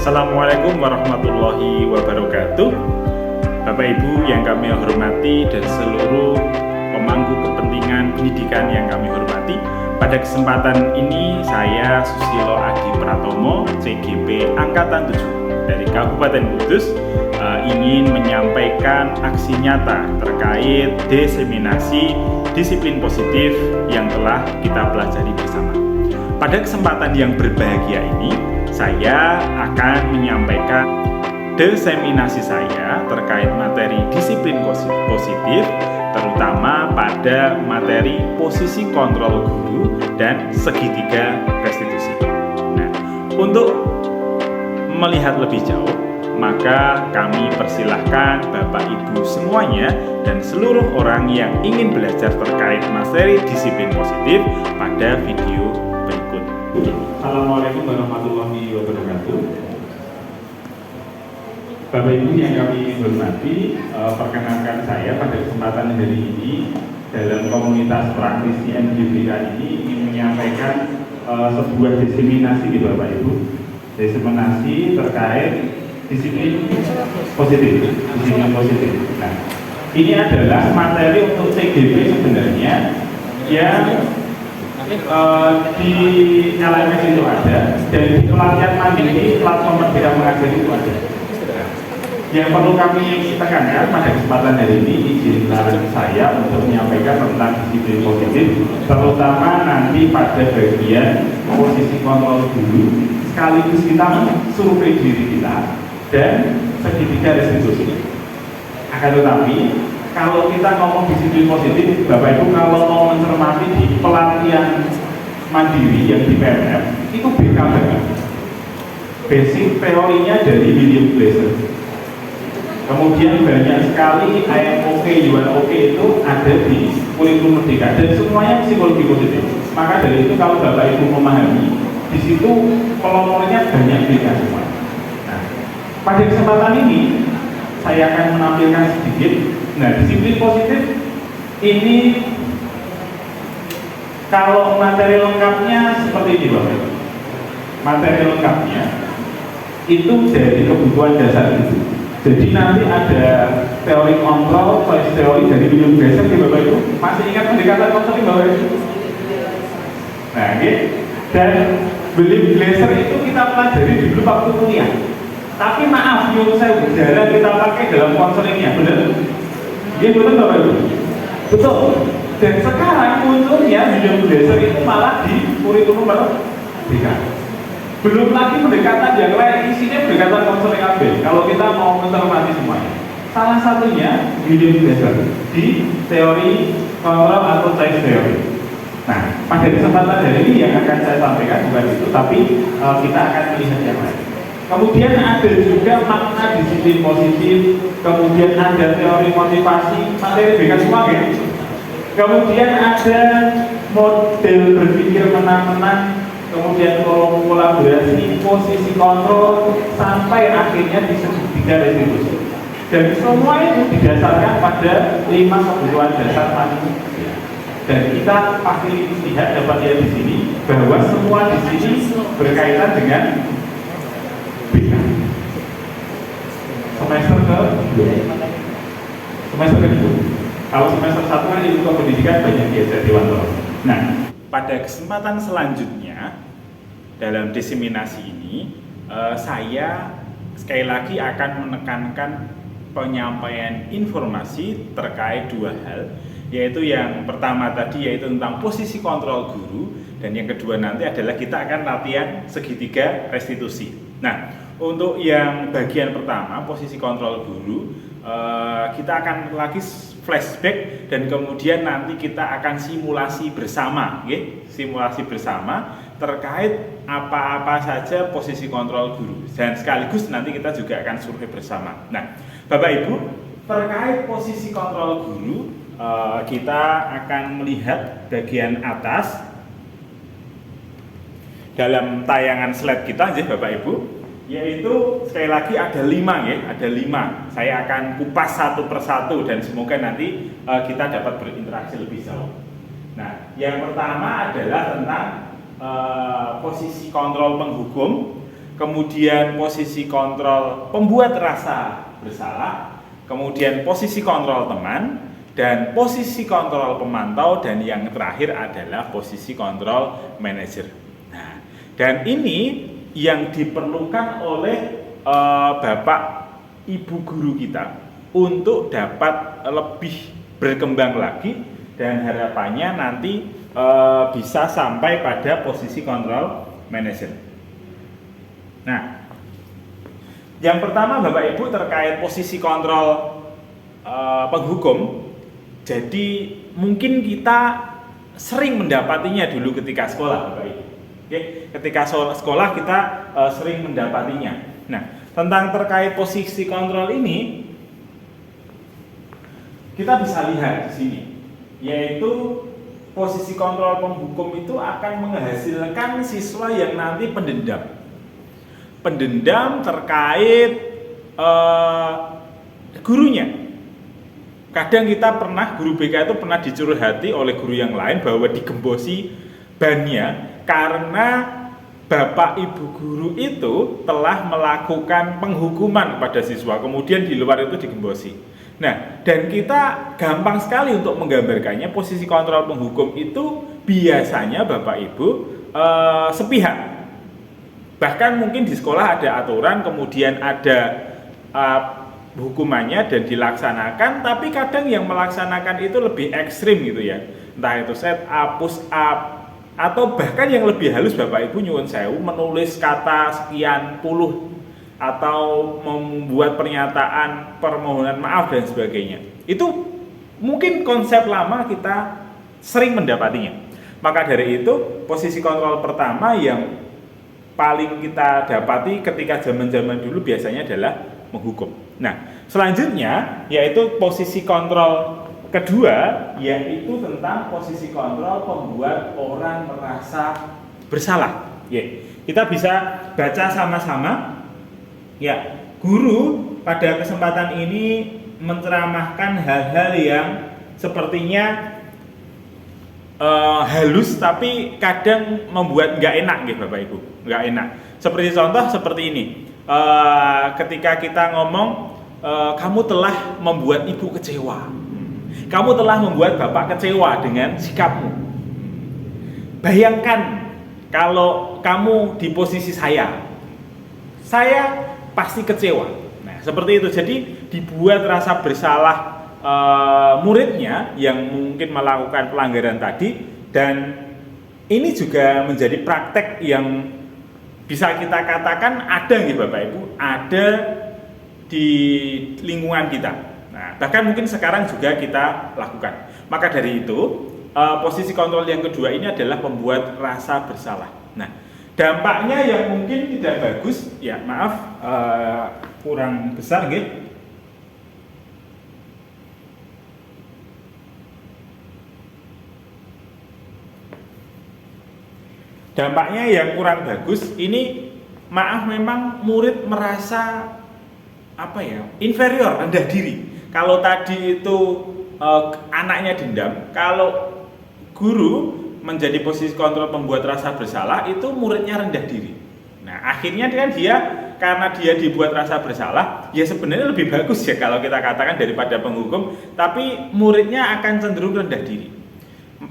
Assalamualaikum warahmatullahi wabarakatuh. Bapak Ibu yang kami hormati dan seluruh pemangku kepentingan pendidikan yang kami hormati, pada kesempatan ini saya Susilo Adi Pratomo, CGP Angkatan 7 dari Kabupaten Kudus ingin menyampaikan aksi nyata terkait diseminasi disiplin positif yang telah kita pelajari bersama. Pada kesempatan yang berbahagia ini, saya akan menyampaikan diseminasi saya terkait materi disiplin positif, terutama pada materi posisi kontrol guru dan segitiga restitusi. Nah, untuk melihat lebih jauh, maka kami persilahkan Bapak Ibu semuanya dan seluruh orang yang ingin belajar terkait materi disiplin positif pada video berikut. Assalamualaikum warahmatullahi wabarakatuh. Bapak Ibu yang kami hormati, perkenalkan saya pada kesempatan hari ini dalam komunitas praktisi MGBK ini ingin menyampaikan sebuah diseminasi di Bapak Ibu. Diseminasi terkait disiplin positif. Nah, ini adalah materi untuk CGP sebenarnya yang di LMS itu ada, dan di pelatihan mandiri platform Merdeka Mengajar itu ada. Yang perlu kami tekankan pada kesempatan hari ini, izinkan saya untuk menyampaikan tentang disiplin positif, terutama nanti pada bagian posisi kontrol dulu, sekaligus kita survei diri kita dan segitiga restitusi. Akan tetapi, kalau kita ngomong disiplin positif, Bapak Ibu kalau mau mencermati di pelatihan mandiri yang di PNM, itu BK banget. Basic teorinya dari William Glasser. Kemudian banyak sekali IMOK, UNOK itu ada di kurikulum Merdeka dan semuanya psikologi positif. Maka dari itu kalau Bapak Ibu memahami, di situ pelopornya banyak BK semua. Nah, pada kesempatan ini saya akan menampilkan sedikit. Nah, disiplin positif ini kalau materi lengkapnya seperti ini Bapak Ibu. Materi lengkapnya itu dari kebutuhan dasar itu. Jadi nanti ada teori kontrol, choice teori dari William Glasser di Bapak Ibu. Masih ingat pendekatan kontrol Bapak Ibu? Nah, okay. Dan William Glasser itu kita pelajari dulu waktu kuliah. Tapi maaf, saya jarang kita pakai dalam konselingnya, benar? Iya betul Bapak Ibu? Betul. Dan sekarang munculnya William Glasser itu malah di kurikulum Merdeka. Belum lagi pendekatan yang lain, isinya pendekatan konseling AB. Kalau kita mau mencermati semuanya, salah satunya William Glasser di teori kontrol atau choice theory. Nah, pada kesempatan hari ini yang akan saya sampaikan bukan itu, tapi kita akan melihat yang lain. Kemudian ada juga makna disiplin positif, kemudian ada teori motivasi, materi BK semua ya. Kemudian ada model berpikir menang-menang, kemudian kolaborasi, posisi kontrol, sampai akhirnya di segitiga restitusi. Dan semua itu didasarkan pada 5 kebutuhan dasar manusia. Dan kita pasti lihat dapat lihat di sini bahwa semua di sini berkaitan dengan BK. Semester kedua. Kalau semester 1 kan ilmu pendidikan banyak geser di Dewan. Nah, pada kesempatan selanjutnya dalam diseminasi ini saya sekali lagi akan menekankan penyampaian informasi terkait 2 hal, yaitu yang pertama tadi yaitu tentang posisi kontrol guru, dan yang kedua nanti adalah kita akan latihan segitiga restitusi. Nah, untuk yang bagian pertama posisi kontrol guru, kita akan lagi flashback dan kemudian nanti kita akan simulasi bersama, okay? Simulasi bersama terkait apa-apa saja posisi kontrol guru, dan sekaligus nanti kita juga akan survei bersama. Nah, Bapak Ibu, terkait posisi kontrol guru, kita akan melihat bagian atas dalam tayangan slide kita, Bapak Ibu. Yaitu sekali lagi ada 5 ya, ada 5. Saya akan kupas satu persatu dan semoga nanti kita dapat berinteraksi lebih jauh. Nah, yang pertama adalah tentang posisi kontrol penghukum, kemudian posisi kontrol pembuat rasa bersalah, kemudian posisi kontrol teman, dan posisi kontrol pemantau, dan yang terakhir adalah posisi kontrol manajer. Nah, dan ini yang diperlukan oleh Bapak Ibu guru kita untuk dapat lebih berkembang lagi, dan harapannya nanti bisa sampai pada posisi kontrol manajer. Nah, yang pertama Bapak Ibu terkait posisi kontrol penghukum. Jadi mungkin kita sering mendapatinya dulu ketika sekolah, Bapak Ibu. Oke, ketika sekolah kita sering mendapatinya. Nah, tentang terkait posisi kontrol ini kita bisa lihat di sini, yaitu posisi kontrol penghukum itu akan menghasilkan siswa yang nanti pendendam terkait gurunya. Kadang kita guru BK itu pernah dicurhati oleh guru yang lain bahwa digembosi bannya karena Bapak Ibu guru itu telah melakukan penghukuman pada siswa, kemudian di luar itu digembosi. Nah, dan kita gampang sekali untuk menggambarkannya. Posisi kontrol penghukum itu biasanya Bapak Ibu sepihak. Bahkan mungkin di sekolah ada aturan, kemudian ada hukumannya dan dilaksanakan, tapi kadang yang melaksanakan itu lebih ekstrim gitu ya, entah itu set up, push up, atau bahkan yang lebih halus Bapak Ibu nyuwun sewu, menulis kata sekian puluh atau membuat pernyataan permohonan maaf dan sebagainya. Itu mungkin konsep lama kita sering mendapatinya. Maka dari itu posisi kontrol pertama yang paling kita dapati ketika zaman-zaman dulu biasanya adalah menghukum. Nah, selanjutnya yaitu posisi kontrol kedua, yaitu tentang posisi kontrol pembuat orang merasa bersalah. Ya, kita bisa baca sama-sama. Ya, guru pada kesempatan ini menceramahkan hal-hal yang sepertinya halus tapi kadang membuat nggak enak gitu Bapak Ibu, nggak enak. Seperti contoh seperti ini. Ketika kita ngomong kamu telah membuat ibu kecewa, kamu telah membuat bapak kecewa dengan sikapmu. Bayangkan kalau kamu di posisi saya pasti kecewa. Nah, seperti itu. Jadi dibuat rasa bersalah muridnya yang mungkin melakukan pelanggaran tadi, dan ini juga menjadi praktek yang bisa kita katakan ada nih Bapak Ibu, ada di lingkungan kita. Nah, bahkan mungkin sekarang juga kita lakukan. Maka dari itu, posisi kontrol yang kedua ini adalah pembuat rasa bersalah. Nah, dampaknya yang mungkin tidak bagus, ya maaf, kurang besar gitu. Dampaknya yang kurang bagus ini, maaf, memang murid merasa inferior, rendah diri. Kalau tadi itu anaknya dendam, kalau guru menjadi posisi kontrol pembuat rasa bersalah, itu muridnya rendah diri. Nah, akhirnya kan karena dia dibuat rasa bersalah, ya sebenarnya lebih bagus ya kalau kita katakan daripada penghukum, tapi muridnya akan cenderung rendah diri.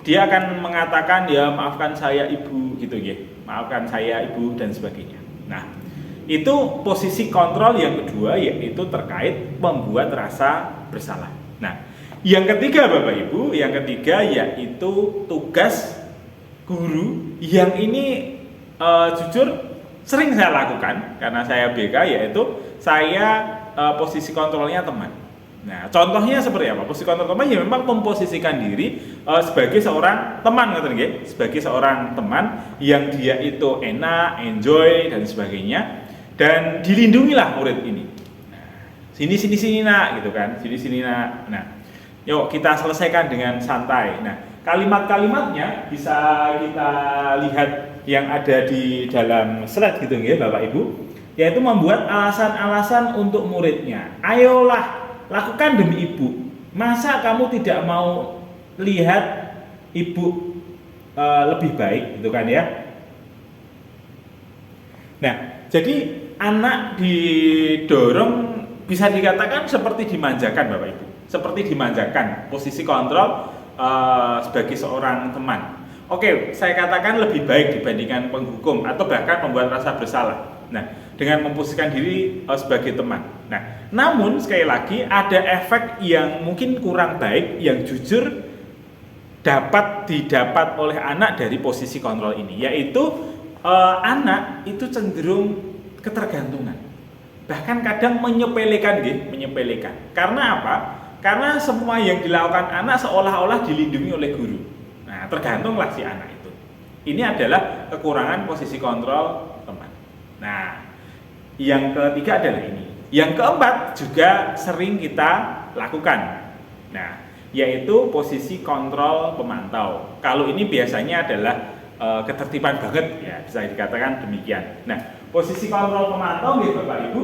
Dia akan mengatakan, ya maafkan saya ibu gitu ya, maafkan saya ibu dan sebagainya. Nah, itu posisi kontrol yang kedua, yaitu terkait membuat rasa bersalah. Nah, yang ketiga Bapak Ibu, yang ketiga yaitu tugas guru, yang ini jujur sering saya lakukan karena saya BK, yaitu saya posisi kontrolnya teman. Nah, contohnya seperti apa? Posisi kontrol teman ya memang memposisikan diri sebagai seorang teman, sebagai seorang teman yang dia itu enak, enjoy dan sebagainya, dan dilindungilah murid ini. Nah, sini nak, gitu kan? Sini nak. Nah, yuk kita selesaikan dengan santai. Nah, kalimat-kalimatnya bisa kita lihat yang ada di dalam slide gitu ya Bapak Ibu, yaitu membuat alasan-alasan untuk muridnya. Ayolah, lakukan demi ibu. Masa kamu tidak mau lihat ibu lebih baik, gitu kan ya? Nah, jadi anak didorong bisa dikatakan seperti dimanjakan Bapak Ibu, seperti dimanjakan, posisi kontrol sebagai seorang teman. Oke, saya katakan lebih baik dibandingkan penghukum atau bahkan membuat rasa bersalah. Nah, dengan memposisikan diri sebagai teman. Nah, namun sekali lagi ada efek yang mungkin kurang baik yang jujur dapat didapat oleh anak dari posisi kontrol ini, yaitu anak itu cenderung ketergantungan, bahkan kadang menyepelekan. Karena apa? Karena semua yang dilakukan anak seolah-olah dilindungi oleh guru. Nah, tergantunglah si anak itu. Ini adalah kekurangan posisi kontrol teman. Nah, yang ketiga adalah ini. Yang keempat juga sering kita lakukan. Nah, yaitu posisi kontrol pemantau. Kalau ini biasanya adalah ketertiban banget, ya bisa dikatakan demikian. Nah, posisi kontrol pemantau gitu Bapak Ibu,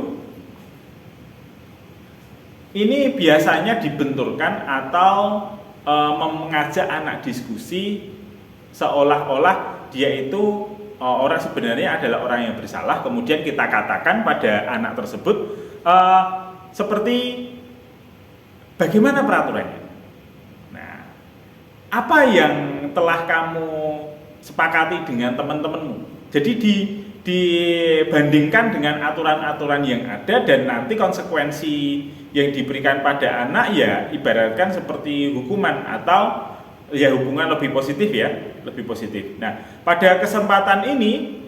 ini biasanya dibenturkan atau mengajak anak diskusi seolah-olah dia itu orang sebenarnya adalah orang yang bersalah. Kemudian kita katakan pada anak tersebut seperti bagaimana peraturannya. Nah, apa yang telah kamu sepakati dengan teman-temanmu. Jadi dibandingkan dengan aturan-aturan yang ada, dan nanti konsekuensi yang diberikan pada anak ya ibaratkan seperti hukuman atau ya hubungan lebih positif ya, lebih positif. Nah, pada kesempatan ini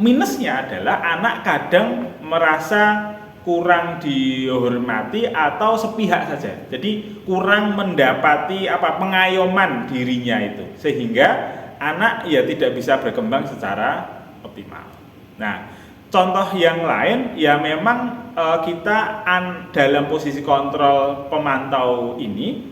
minusnya adalah anak kadang merasa kurang dihormati atau sepihak saja. Jadi kurang mendapati pengayoman dirinya itu, sehingga anak ya tidak bisa berkembang secara optimal. Nah, contoh yang lain ya memang kita dalam posisi kontrol pemantau ini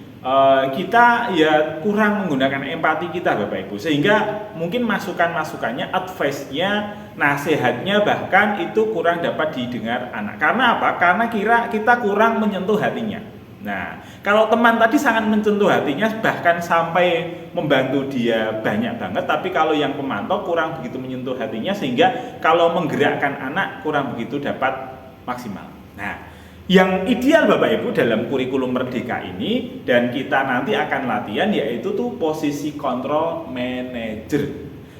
kita ya kurang menggunakan empati kita Bapak Ibu, sehingga mungkin masukan-masukannya, advice-nya, nasihatnya bahkan itu kurang dapat didengar anak. Karena apa? Karena kita kurang menyentuh hatinya. Nah, kalau teman tadi sangat menyentuh hatinya, bahkan sampai membantu dia banyak banget, tapi kalau yang pemantau kurang begitu menyentuh hatinya, sehingga kalau menggerakkan anak kurang begitu dapat maksimal. Nah, yang ideal Bapak Ibu dalam kurikulum Merdeka ini, dan kita nanti akan latihan, yaitu tuh posisi kontrol manager,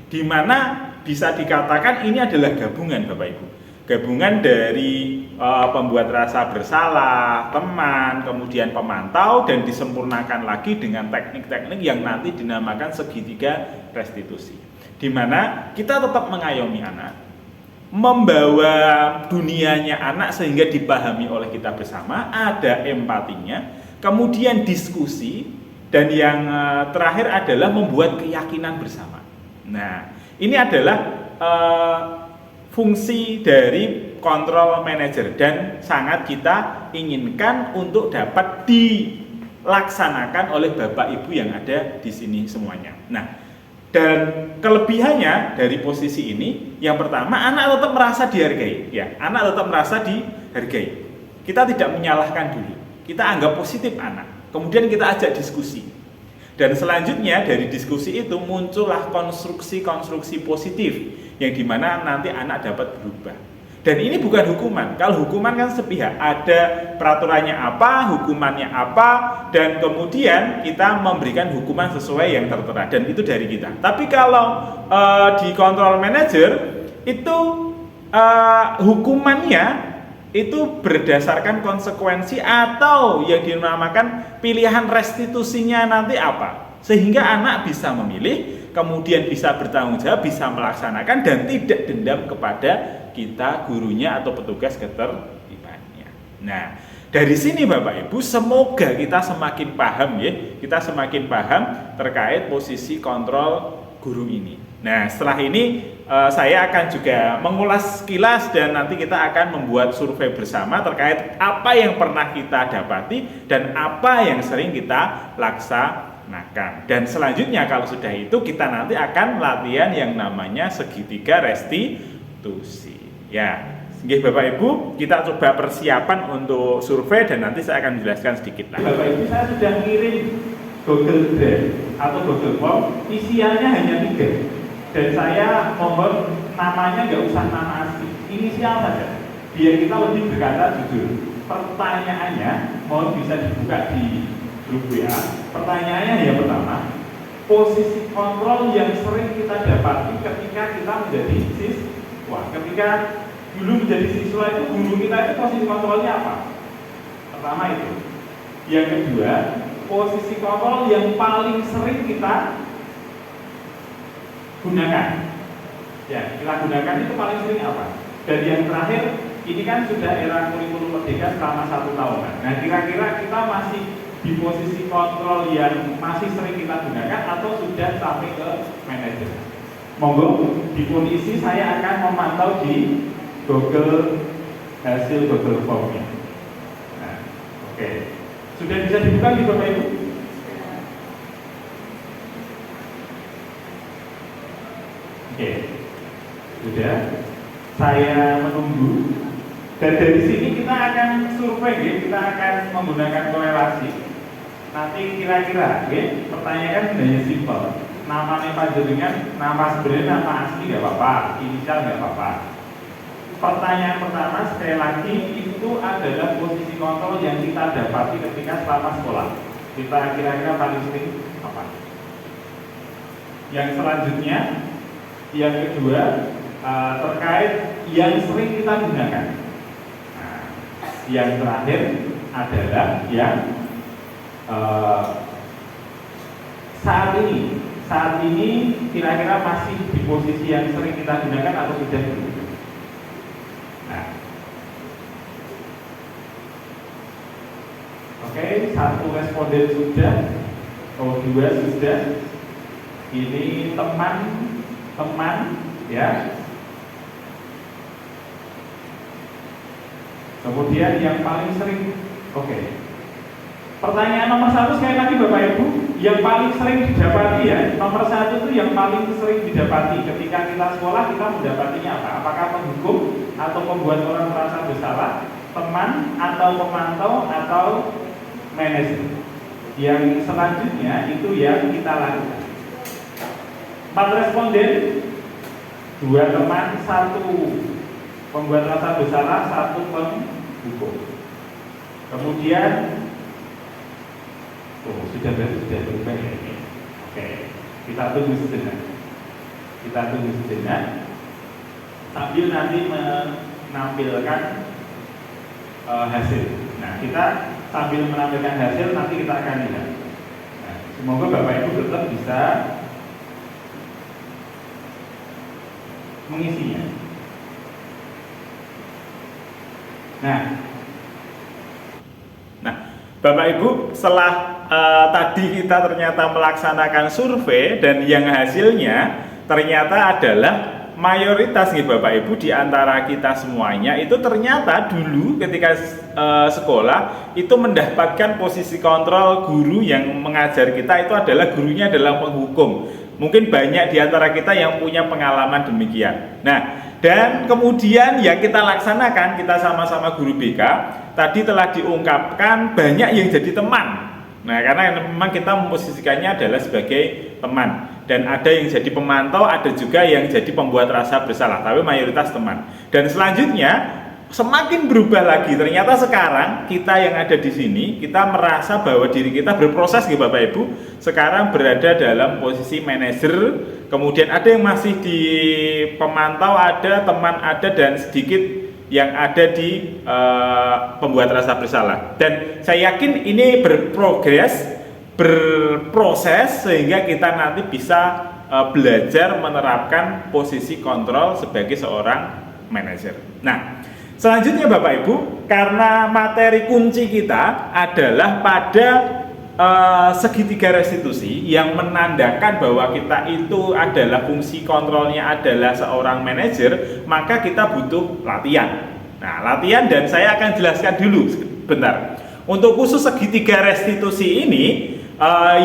di mana bisa dikatakan ini adalah gabungan Bapak Ibu. Gabungan dari pembuat rasa bersalah, teman, kemudian pemantau, dan disempurnakan lagi dengan teknik-teknik yang nanti dinamakan segitiga restitusi. Di mana kita tetap mengayomi anak, membawa dunianya anak sehingga dipahami oleh kita bersama, ada empatinya, kemudian diskusi, dan yang terakhir adalah membuat keyakinan bersama. Nah, ini adalah fungsi dari kontrol manager dan sangat kita inginkan untuk dapat dilaksanakan oleh Bapak Ibu yang ada di sini semuanya. Nah, dan kelebihannya dari posisi ini, yang pertama anak tetap merasa dihargai, ya, anak tetap merasa dihargai. Kita tidak menyalahkan dulu, kita anggap positif anak, kemudian kita ajak diskusi. Dan selanjutnya dari diskusi itu muncullah konstruksi-konstruksi positif yang dimana nanti anak dapat berubah. Dan ini bukan hukuman. Kalau hukuman kan sepihak, ada peraturannya apa, hukumannya apa, dan kemudian kita memberikan hukuman sesuai yang tertera, dan itu dari kita. Tapi kalau di control manager itu hukumannya itu berdasarkan konsekuensi atau yang dinamakan pilihan restitusinya nanti apa, sehingga anak bisa memilih, kemudian bisa bertanggung jawab, bisa melaksanakan, dan tidak dendam kepada kita gurunya atau petugas ketertibannya. Nah, dari sini Bapak Ibu semoga kita semakin paham ya, kita semakin paham terkait posisi kontrol guru ini. Nah, setelah ini saya akan juga mengulas sekilas, dan nanti kita akan membuat survei bersama terkait apa yang pernah kita dapati dan apa yang sering kita laksanakan. Dan selanjutnya kalau sudah itu, kita nanti akan latihan yang namanya segitiga restitusi. Ya, Bapak Ibu, kita coba persiapan untuk survei dan nanti saya akan menjelaskan sedikit lah. Bapak Ibu, saya sudah ngirim Google Drive atau Google Form, isiannya hanya 3. Dan saya mohon namanya nggak usah nama asli, inisial saja, biar kita lebih berkata jujur. Pertanyaannya mohon bisa dibuka di grup WA. Pertanyaannya yang pertama, posisi kontrol yang sering kita dapati ketika kita menjadi siswa. Ketika dulu menjadi siswa itu guru kita itu posisi kontrolnya apa? Pertama itu. Yang kedua, posisi kontrol yang paling sering kita gunakan. Ya, kita gunakan itu paling sering apa? Dan yang terakhir, ini kan sudah era kurikulum merdeka selama 1 tahunan. Nah, kira-kira kita masih di posisi kontrol yang masih sering kita gunakan atau sudah sampai ke manajer? Monggo, di kondisi saya akan memantau di Google, hasil Google Formnya. Nah, oke. Sudah bisa dibuka di Bapak Ibu? Oke. Sudah. Saya menunggu. Dan dari sini kita akan survei, ya. Kita akan menggunakan korelasi. Nanti kira-kira, ya, pertanyaan hanya simpel. Namanya panjenengan, nama sebenarnya nama asli nggak apa-apa, inisial nggak apa-apa. Pertanyaan pertama sekali lagi itu adalah posisi kontrol yang kita dapati ketika selama sekolah. Kita kira-kira paling sering apa? Yang selanjutnya, yang kedua terkait yang sering kita gunakan. Nah, yang terakhir adalah yang saat ini kira-kira masih di posisi yang sering kita gunakan atau sudah dulu. Nah, oke, 1 responden sudah, 2 sudah. Ini teman, ya. Kemudian yang paling sering, oke. Pertanyaan nomor 1 sekali lagi Bapak Ibu, yang paling sering didapati ya, nomor 1 itu yang paling sering didapati ketika kita sekolah, kita mendapatinya apa? Apakah penghukum atau membuat orang merasa bersalah, teman atau pemantau atau manajer? Yang selanjutnya itu yang kita lakukan. 4 responden, 2 teman, 1 pembuat rasa bersalah, 1 penghukum. Kemudian sudah berubah ya ini. Oke, kita tunggu sejenak. Sambil nanti menampilkan hasil. Nah, kita sambil menampilkan hasil nanti kita akan lihat. Nah, semoga Bapak Ibu tetap bisa mengisinya. Nah, Bapak Ibu, setelah tadi kita ternyata melaksanakan survei dan yang hasilnya ternyata adalah mayoritas nih Bapak Ibu di antara kita semuanya itu ternyata dulu ketika sekolah itu mendapatkan posisi kontrol guru yang mengajar kita itu adalah gurunya adalah penghukum. Mungkin banyak di antara kita yang punya pengalaman demikian. Nah, dan kemudian yang kita laksanakan, kita sama-sama guru BK, tadi telah diungkapkan banyak yang jadi teman. Nah, karena memang kita memposisikannya adalah sebagai teman. Dan ada yang jadi pemantau, ada juga yang jadi pembuat rasa bersalah, tapi mayoritas teman. Dan selanjutnya, semakin berubah lagi. Ternyata sekarang kita yang ada di sini, kita merasa bahwa diri kita berproses gitu Bapak Ibu. Sekarang berada dalam posisi manajer, kemudian ada yang masih di pemantau, ada teman, ada dan sedikit yang ada di pembuat rasa bersalah. Dan saya yakin ini berproses sehingga kita nanti bisa belajar menerapkan posisi kontrol sebagai seorang manajer. Nah, selanjutnya Bapak Ibu, karena materi kunci kita adalah pada segitiga restitusi yang menandakan bahwa kita itu adalah fungsi kontrolnya adalah seorang manajer, maka kita butuh latihan. Nah, latihan dan saya akan jelaskan dulu sebentar. Untuk khusus segitiga restitusi ini,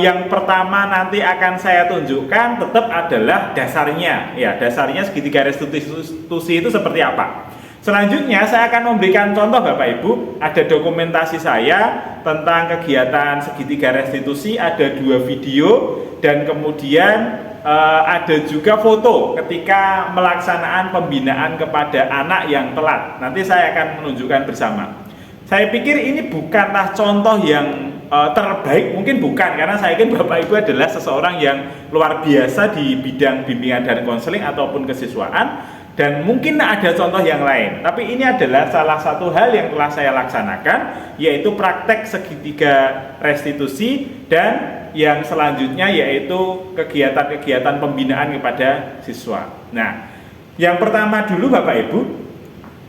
yang pertama nanti akan saya tunjukkan tetap adalah dasarnya. Ya, dasarnya segitiga restitusi itu seperti apa. Selanjutnya saya akan memberikan contoh Bapak Ibu, ada dokumentasi saya tentang kegiatan segitiga restitusi, ada 2 video dan kemudian ada juga foto ketika melaksanaan pembinaan kepada anak yang telat. Nanti saya akan menunjukkan bersama. Saya pikir ini bukanlah contoh yang terbaik, mungkin bukan, karena saya yakin Bapak Ibu adalah seseorang yang luar biasa di bidang bimbingan dan konseling ataupun kesiswaan, dan mungkin ada contoh yang lain. Tapi ini adalah salah satu hal yang telah saya laksanakan, yaitu praktek segitiga restitusi, dan yang selanjutnya yaitu kegiatan-kegiatan pembinaan kepada siswa. Nah, yang pertama dulu Bapak Ibu,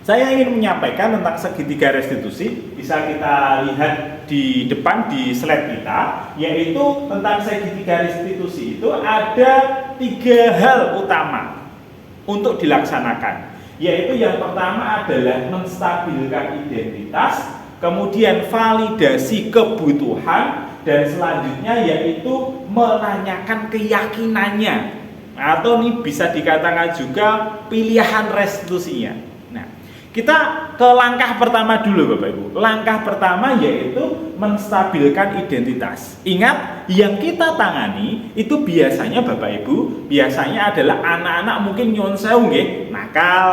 saya ingin menyampaikan tentang segitiga restitusi. Bisa kita lihat di depan di slide kita, yaitu tentang segitiga restitusi itu ada 3 hal utama untuk dilaksanakan. Yaitu yang pertama adalah menstabilkan identitas, kemudian validasi kebutuhan, dan selanjutnya yaitu menanyakan keyakinannya, atau ini bisa dikatakan juga pilihan restitusinya. Nah, kita ke langkah pertama dulu Bapak Ibu. Langkah pertama yaitu menstabilkan identitas. Ingat, yang kita tangani itu biasanya Bapak Ibu, biasanya adalah anak-anak mungkin nyuwun sewu nggih, nakal,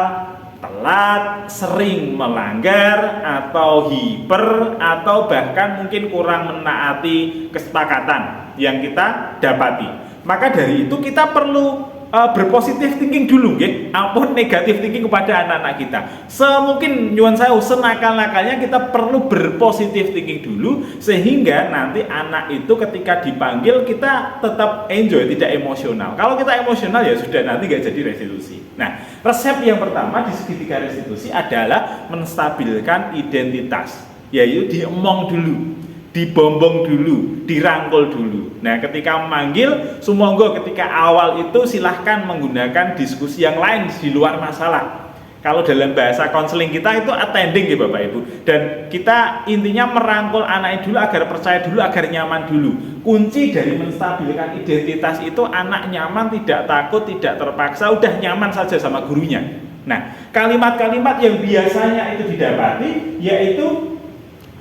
telat, sering melanggar, atau hiper, atau bahkan mungkin kurang menaati kesepakatan yang kita dapati. Maka dari itu kita perlu berpositif thinking dulu, nggih, ampun negatif thinking kepada anak-anak kita. Semungkin nyuwun sewu senakal-nakalnya kita perlu berpositif thinking dulu, sehingga nanti anak itu ketika dipanggil kita tetap enjoy, tidak emosional. Kalau kita emosional ya sudah, nanti nggak jadi restitusi. Nah, resep yang pertama di segitiga restitusi adalah menstabilkan identitas, yaitu diemong dulu, dibombong dulu, dirangkul dulu. Nah, ketika memanggil, sumonggo ketika awal itu silahkan menggunakan diskusi yang lain di luar masalah. Kalau dalam bahasa konseling kita itu attending ya Bapak Ibu. Dan kita intinya merangkul anak dulu agar percaya dulu, agar nyaman dulu. Kunci dari menstabilkan identitas itu anak nyaman, tidak takut, tidak terpaksa, udah nyaman saja sama gurunya. Nah, kalimat-kalimat yang biasanya itu didapati yaitu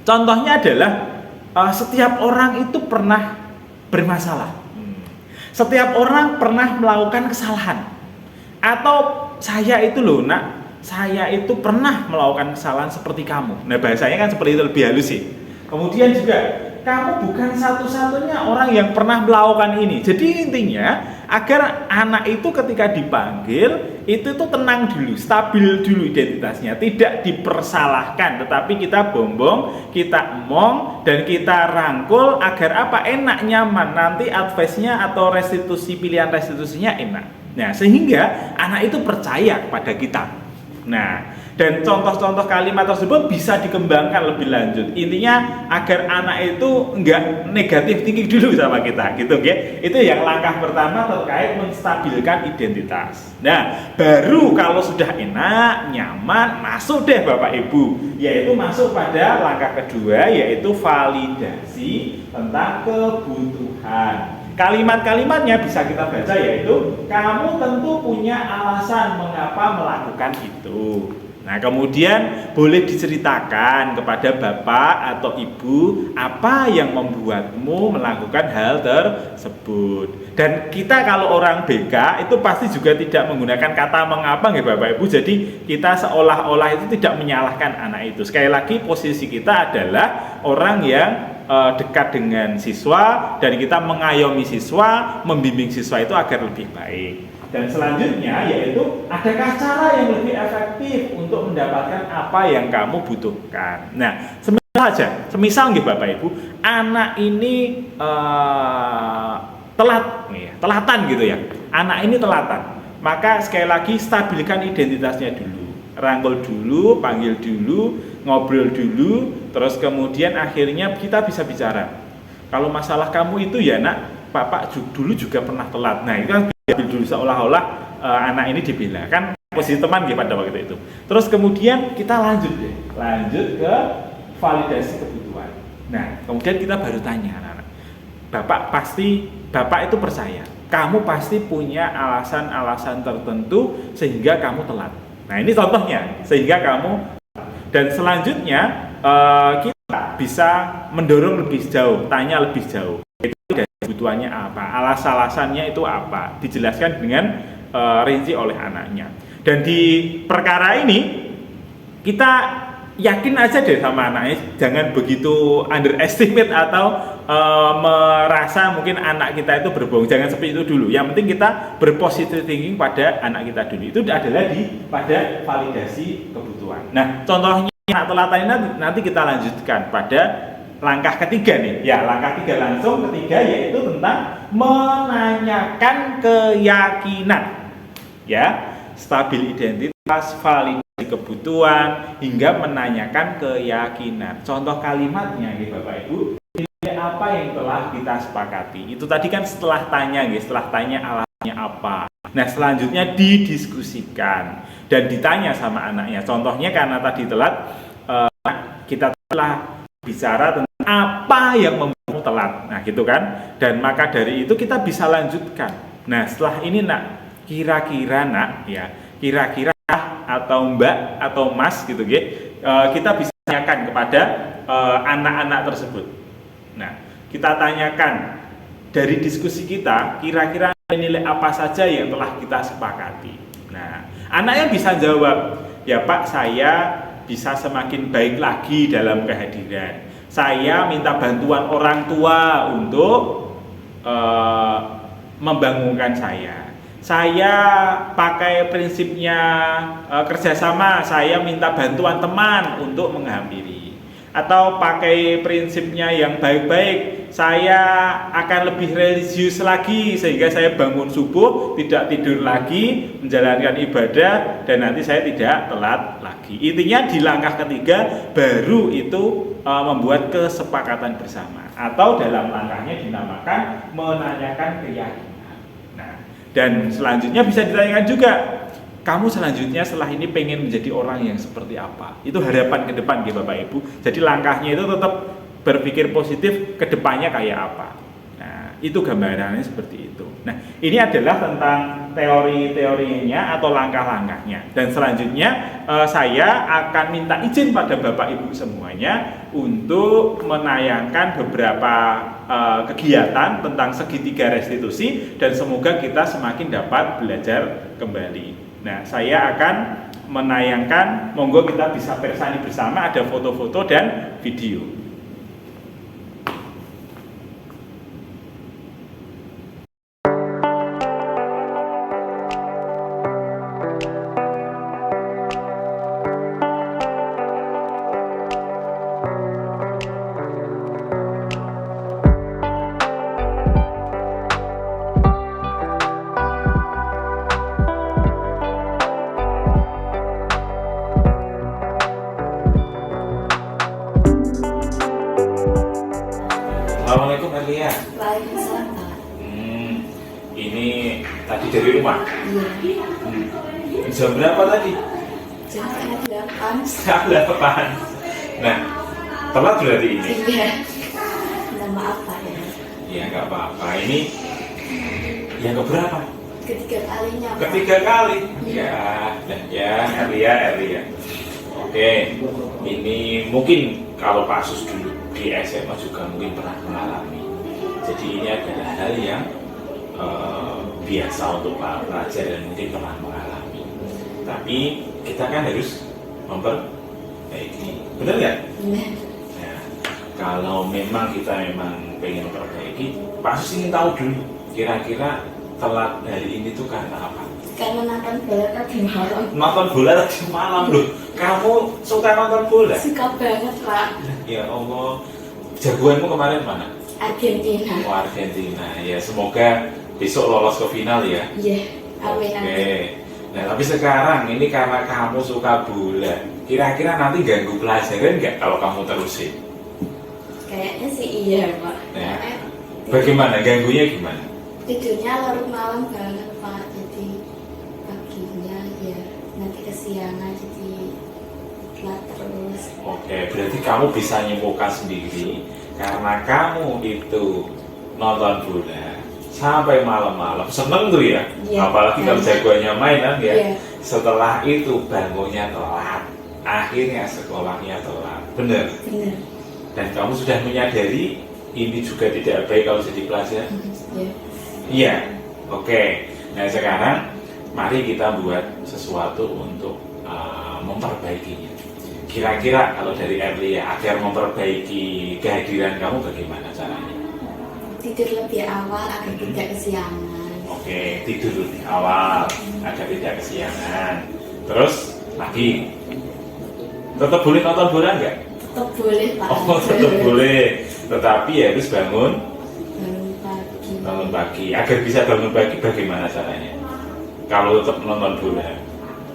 contohnya adalah setiap orang itu pernah bermasalah. Setiap orang pernah melakukan kesalahan. Atau saya itu loh nak, saya itu pernah melakukan kesalahan seperti kamu. Nah, bahasanya kan seperti itu, lebih halus sih. Kemudian juga kamu bukan satu-satunya orang yang pernah melakukan ini. Jadi intinya agar anak itu ketika dipanggil itu tuh tenang dulu, stabil dulu identitasnya, tidak dipersalahkan, tetapi kita bombong, kita emong, dan kita rangkul agar apa? Enak, nyaman, nanti advice-nya atau restitusi, pilihan restitusinya enak. Nah, sehingga anak itu percaya kepada kita. Nah, dan contoh-contoh kalimat tersebut bisa dikembangkan lebih lanjut. Intinya agar anak itu enggak negatif thinking dulu sama kita, gitu ya. Itu yang langkah pertama terkait menstabilkan identitas. Nah, baru kalau sudah enak, nyaman, masuk deh Bapak Ibu, yaitu masuk pada langkah kedua, yaitu validasi tentang kebutuhan. Kalimat-kalimatnya bisa kita baca, yaitu kamu tentu punya alasan mengapa melakukan itu. Nah, kemudian boleh diceritakan kepada bapak atau ibu apa yang membuatmu melakukan hal tersebut. Dan kita kalau orang BK itu pasti juga tidak menggunakan kata mengapa nggih Bapak Ibu. Jadi kita seolah-olah itu tidak menyalahkan anak itu. Sekali lagi posisi kita adalah orang yang dekat dengan siswa, dan kita mengayomi siswa, membimbing siswa itu agar lebih baik. Dan selanjutnya yaitu adakah cara yang lebih efektif untuk mendapatkan apa yang kamu butuhkan. Nah, semisal nih Bapak Ibu, anak ini telatan gitu ya. Anak ini telatan. Maka sekali lagi stabilkan identitasnya dulu. Rangkul dulu, panggil dulu, ngobrol dulu, terus kemudian akhirnya kita bisa bicara. Kalau masalah kamu itu ya nak, Bapak dulu juga pernah telat. Nah, itu kan dulu seolah-olah anak ini dibela, kan posisi teman gitu pada waktu itu. Terus kemudian kita lanjut ke validasi kebutuhan. Nah, kemudian kita baru tanya anak-anak, Bapak itu percaya kamu pasti punya alasan-alasan tertentu sehingga kamu telat. Nah, ini contohnya, sehingga kamu, dan selanjutnya kita bisa mendorong lebih jauh, tanya lebih jauh, itu dari kebutuhan. kebutuhannya apa, alasannya itu apa, dijelaskan dengan rinci oleh anaknya. Dan di perkara ini kita yakin aja deh sama anaknya, jangan begitu underestimate atau merasa mungkin anak kita itu berbohong, jangan seperti itu dulu. Yang penting kita berpositive thinking pada anak kita dulu. Itu adalah pada validasi kebutuhan. Nah, contohnya anak telat ini nanti kita lanjutkan pada langkah ketiga nih. Ya, langkah ketiga yaitu tentang menanyakan keyakinan. Ya, stabil identitas, validasi kebutuhan, hingga menanyakan keyakinan. Contoh kalimatnya ya Bapak Ibu, nilai apa yang telah kita sepakati. Itu tadi kan setelah tanya alasannya apa. Nah, selanjutnya didiskusikan dan ditanya sama anaknya. Contohnya karena tadi telat, kita telah bicara tentang apa yang membuatmu telat. Nah, gitu kan. Dan maka dari itu kita bisa lanjutkan. Nah, setelah ini nak, kira-kira atau mbak atau mas gitu kita bisa tanyakan kepada anak-anak tersebut. Nah, kita tanyakan dari diskusi kita, kira-kira nilai apa saja yang telah kita sepakati. Nah, anaknya bisa jawab, ya Pak, saya bisa semakin baik lagi dalam kehadiran. Saya minta bantuan orang tua untuk membangunkan saya. Saya pakai prinsipnya kerjasama, saya minta bantuan teman untuk menghampiri. Atau pakai prinsipnya yang baik-baik, saya akan lebih religius lagi sehingga saya bangun subuh, tidak tidur lagi, menjalankan ibadah, dan nanti saya tidak telat lagi. Intinya di langkah ketiga baru itu membuat kesepakatan bersama, atau dalam langkahnya dinamakan menanyakan keyakinan. Dan selanjutnya bisa ditanyakan juga, kamu selanjutnya setelah ini pengen menjadi orang yang seperti apa? Itu harapan ke depan ya Bapak Ibu. Jadi langkahnya itu tetap berpikir positif, ke depannya kayak apa. Nah, itu gambarannya seperti itu. Nah, ini adalah tentang teori-teorinya atau langkah-langkahnya. Dan selanjutnya saya akan minta izin pada Bapak Ibu semuanya untuk menayangkan beberapa kegiatan tentang segitiga restitusi, dan semoga kita semakin dapat belajar kembali. Nah, saya akan menayangkan, monggo kita bisa persani bersama, ada foto-foto dan video. Assalamualaikum Erlia. Waalaikumsalam. Ini tadi dari rumah? Iya. Jam berapa tadi? Jam 8. Setengah 8. Nah, telat berarti ini? Iya. Minta maaf Pak ya. Ya nggak apa-apa. Ini yang keberapa? Ketiga kalinya Pak. Ketiga kali? Ya Erlia. Oke, ini mungkin kalau kasus dulu di SMA juga mungkin pernah mengalami. Jadi ini adalah hal yang biasa untuk para pelajar dan mungkin pernah mengalami. Tapi kita kan harus memperbaiki, benar nggak? Benar. Nah, kalau memang kita pengen memperbaiki, Pak Sus ingin tahu dulu kira-kira telat hari ini tuh karena apa? Karena nonton bola tadi malam. Nonton bola tadi malam loh. Kamu suka nonton bola? Suka banget Pak. Ya Allah, jagoanmu kemarin mana? Argentina. Oh, Argentina. Ya, semoga besok lolos ke final ya. Iya. Amin. Oke. Nah, tapi sekarang ini karena kamu suka bola, kira-kira nanti ganggu pelajaran nggak kalau kamu terusin? Kayaknya sih iya Pak. Nah, bagaimana? Ganggunya gimana? Tidurnya larut malam banget Pak. Jadi paginya ya nanti kesiangan jadi telat terus. Oke, berarti kamu bisa nyimpulkan sendiri karena kamu itu nonton bola sampai malam-malam, seneng tuh ya, apalagi kalau jagoannya main kan ya. Setelah itu bangunnya telat, akhirnya sekolahnya telat, bener. Bener. Dan kamu sudah menyadari ini juga tidak baik kalau jadi pelajar? Ya. Iya, oke. Nah sekarang mari kita buat sesuatu untuk memperbaikinya. Kira-kira kalau dari Erlia agar memperbaiki kehadiran kamu bagaimana caranya? Tidur lebih awal agar tidak kesiangan. Oke, tidur lebih awal agar tidak kesiangan. Terus lagi, tetap boleh nonton bola nggak? Tetap boleh Pak. Oh, tetap boleh. Tetapi harus bangun Bangun pagi. Agar bisa bangun pagi bagaimana caranya? Kalau tetap nonton bola.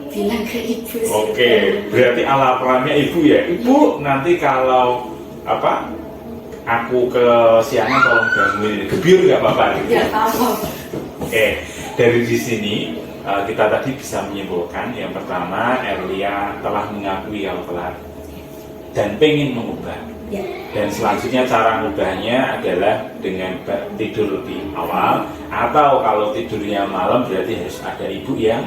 Bilang ke ibu. Oke, berarti alarmnya ibu ya. Ibu nanti kalau apa? Aku kesiangan tolong bangunin. Gebir nggak apa-apa? Ya apa. Oke, dari di sini kita tadi bisa menyimpulkan yang pertama Erlia telah mengakui kalau telat dan pengen mengubah. Ya. Dan selanjutnya cara mengubahnya adalah dengan tidur lebih awal, atau kalau tidurnya malam berarti harus ada ibu yang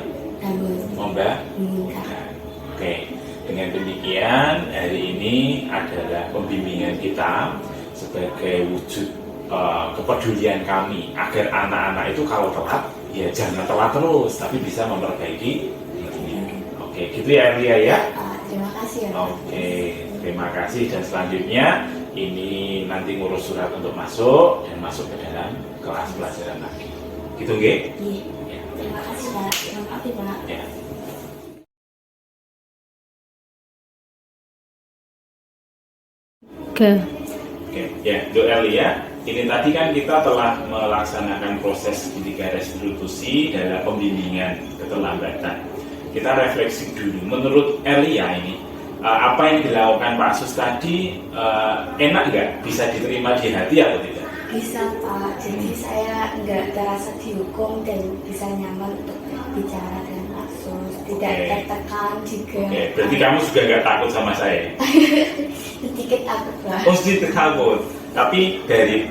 membangunkan. Oke, dengan demikian hari ini adalah pembimbingan kita sebagai wujud kepedulian kami agar anak-anak itu kalau telat ya jangan telat terus, tapi bisa memperbaiki dirinya. Oke, gitu ya Erlia ya. Terima kasih ya. Oke, terima kasih. Dan selanjutnya ini nanti ngurus surat untuk masuk dan masuk ke dalam kelas pelajaran lagi. Gitu nggih? Iya. Terima kasih Pak. Terima kasih Pak. Ya. Oke. Oke, ya, untuk Erlia, ini tadi kan kita telah melaksanakan proses ketiga restitusi dalam pembimbingan keterlambatan. Kita refleksi dulu. Menurut Erlia ini, apa yang dilakukan Pak Sus tadi enak nggak? Bisa diterima di hati atau tidak? Bisa Pak. Jadi saya nggak terasa dihukum dan bisa nyaman untuk bicara dengan Pak Sus. Tidak tertekan juga. Oke, berarti kamu juga nggak takut sama saya? Sedikit takut Pak. Oh, sedikit takut. Tapi dari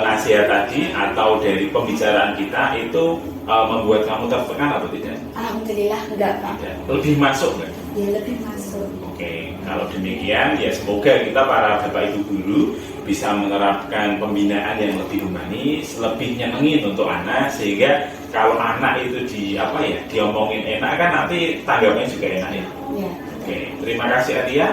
nasihat tadi atau dari pembicaraan kita itu membuat kamu tertekan atau tidak? Alhamdulillah enggak Pak. Lebih masuk nggak? Ya lebih masuk. Oke, kalau demikian ya semoga kita para Bapak Ibu guru bisa menerapkan pembinaan yang lebih humanis, lebih nyenengin untuk anak, sehingga kalau anak itu diomongin enak kan nanti tanggapnya juga enak ya. Ya. Oke, terima kasih Adia.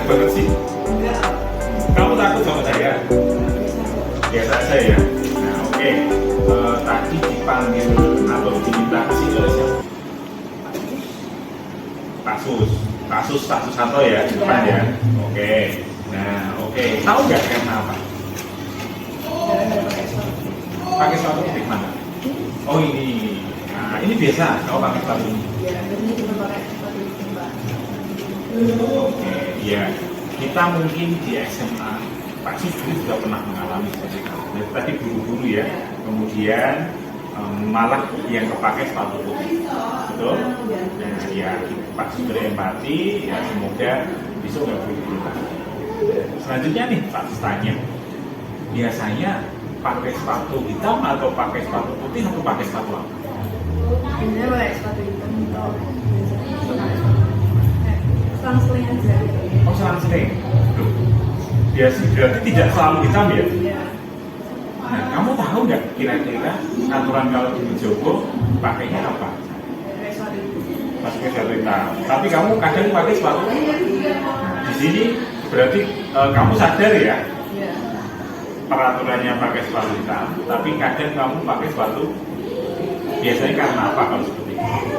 Banget sih. Kamu takut sama saya? Biasa aja ya. Nah, oke. Tadi dipanggil atau diminta ke sini oleh siapa? Pak Susanto ya, di depan ya. Oke. Nah, oke. Tahu nggak karena apa? Pakai sepatu di mana? Oh ini. Nah, ini biasa. Kamu pakai sepatu ini? Ya, ini cuma pakai sepatu ini Pak. Oke, ya. Kita mungkin di SMA, Pak Sus dulu sudah pernah mengalami seperti itu. Tadi buru-buru ya, kemudian malah yang kepakai sepatu putih, betul? Nah, ya Pak Sus berempati, ya semoga besok nggak buru-buru. Selanjutnya nih Pak Sus tanya, biasanya pakai sepatu hitam atau pakai sepatu putih atau pakai sepatu apa? Ini pakai sepatu hitam atau selang-seling aja. Oh, selang-seling. Biasa berarti tidak selalu hitam ya? Iya. Nah, kamu tahu nggak kira-kira aturan kalau di Jogo pakainya apa? Pakai sepatu hitam. Pakai sepatu hitam. Tapi kamu kadang pakai sepatu. Nah, di sini berarti kamu sadar ya? Iya. Peraturannya pakai sepatu hitam, tapi kadang kamu pakai sepatu. Biasanya karena apa kalau seperti itu?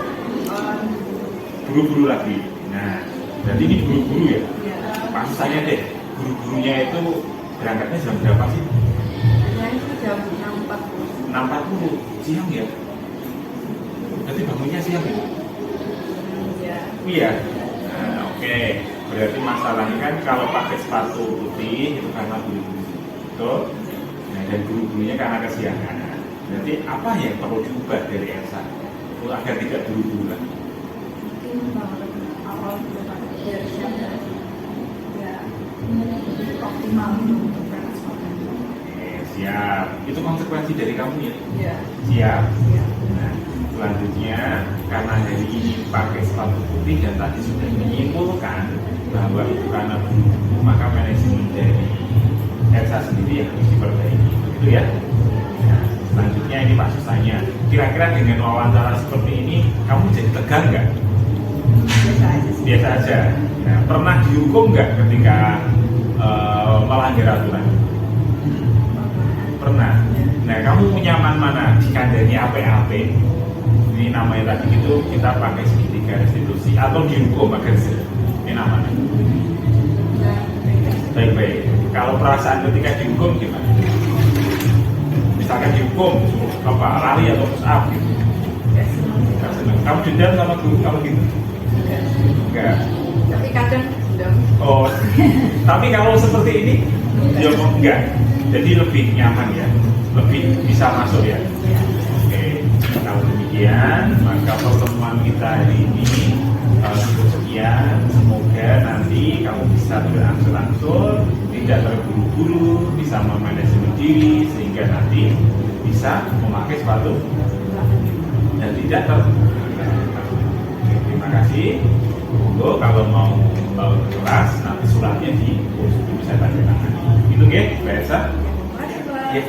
Buru-buru lagi. Nah, jadi ini buru-buru ya? Iya. Pas saya deh, buru-burunya itu Berangkatnya jam berapa sih? Ya itu jam 6.40. 6.40 siang ya? Berarti bangunnya siang ya? Ya. Iya. Nah, oke. Berarti masalahnya kan kalau pakai sepatu putih itu karena buru-buru. Betul? Nah, dan buru-burunya karena kesiangan. Berarti apa yang perlu diubah dari Elsa agar tidak buru-buru lagi? Mungkin bangun awal biar siap ya optimal untuk berangkat sekolah. Oke, siap. Itu konsekuensi dari kamu ya? Ya. Siap. Ya. Nah, selanjutnya karena hari ini pakai sepatu putih dan tadi sudah menyimpulkan bahwa itu karena buru-buru, maka manajemen dari Elsa sendiri yang harus diperbaiki, begitu ya? Nah, selanjutnya ini Pak Susanya, kira-kira dengan wawancara seperti ini kamu jadi tegang nggak? Biasa aja sih. Biasa aja. Nah, pernah dihukum nggak ketika melanggar aturan? Pernah. Nah, kamu nyaman mana? Dikandani AP-AP? Ini namanya tadi itu kita pakai segitiga restitusi atau dihukum agar ini namanya baik-baik. Kalau perasaan ketika dihukum gimana? Misalkan dihukum apa lari atau push up gitu? Nggak seneng. Kamu dendam sama guru kamu gitu? Enggak. Tapi kadang sedang. Oh, tapi kalau seperti ini, ya enggak. Jadi lebih nyaman ya, lebih bisa masuk ya. Oke, kalau demikian maka pertemuan kita hari ini cukup sekian. Semoga nanti kamu bisa berangsur-angsur, tidak terburu-buru, bisa memanajemen diri sehingga nanti bisa memakai sepatu dan tidak Oke, terima kasih. Monggo kalau mau ke kelas nanti suratnya di kursus bisa tanda tangan. Itu ya, Mbak Elsa. Ya.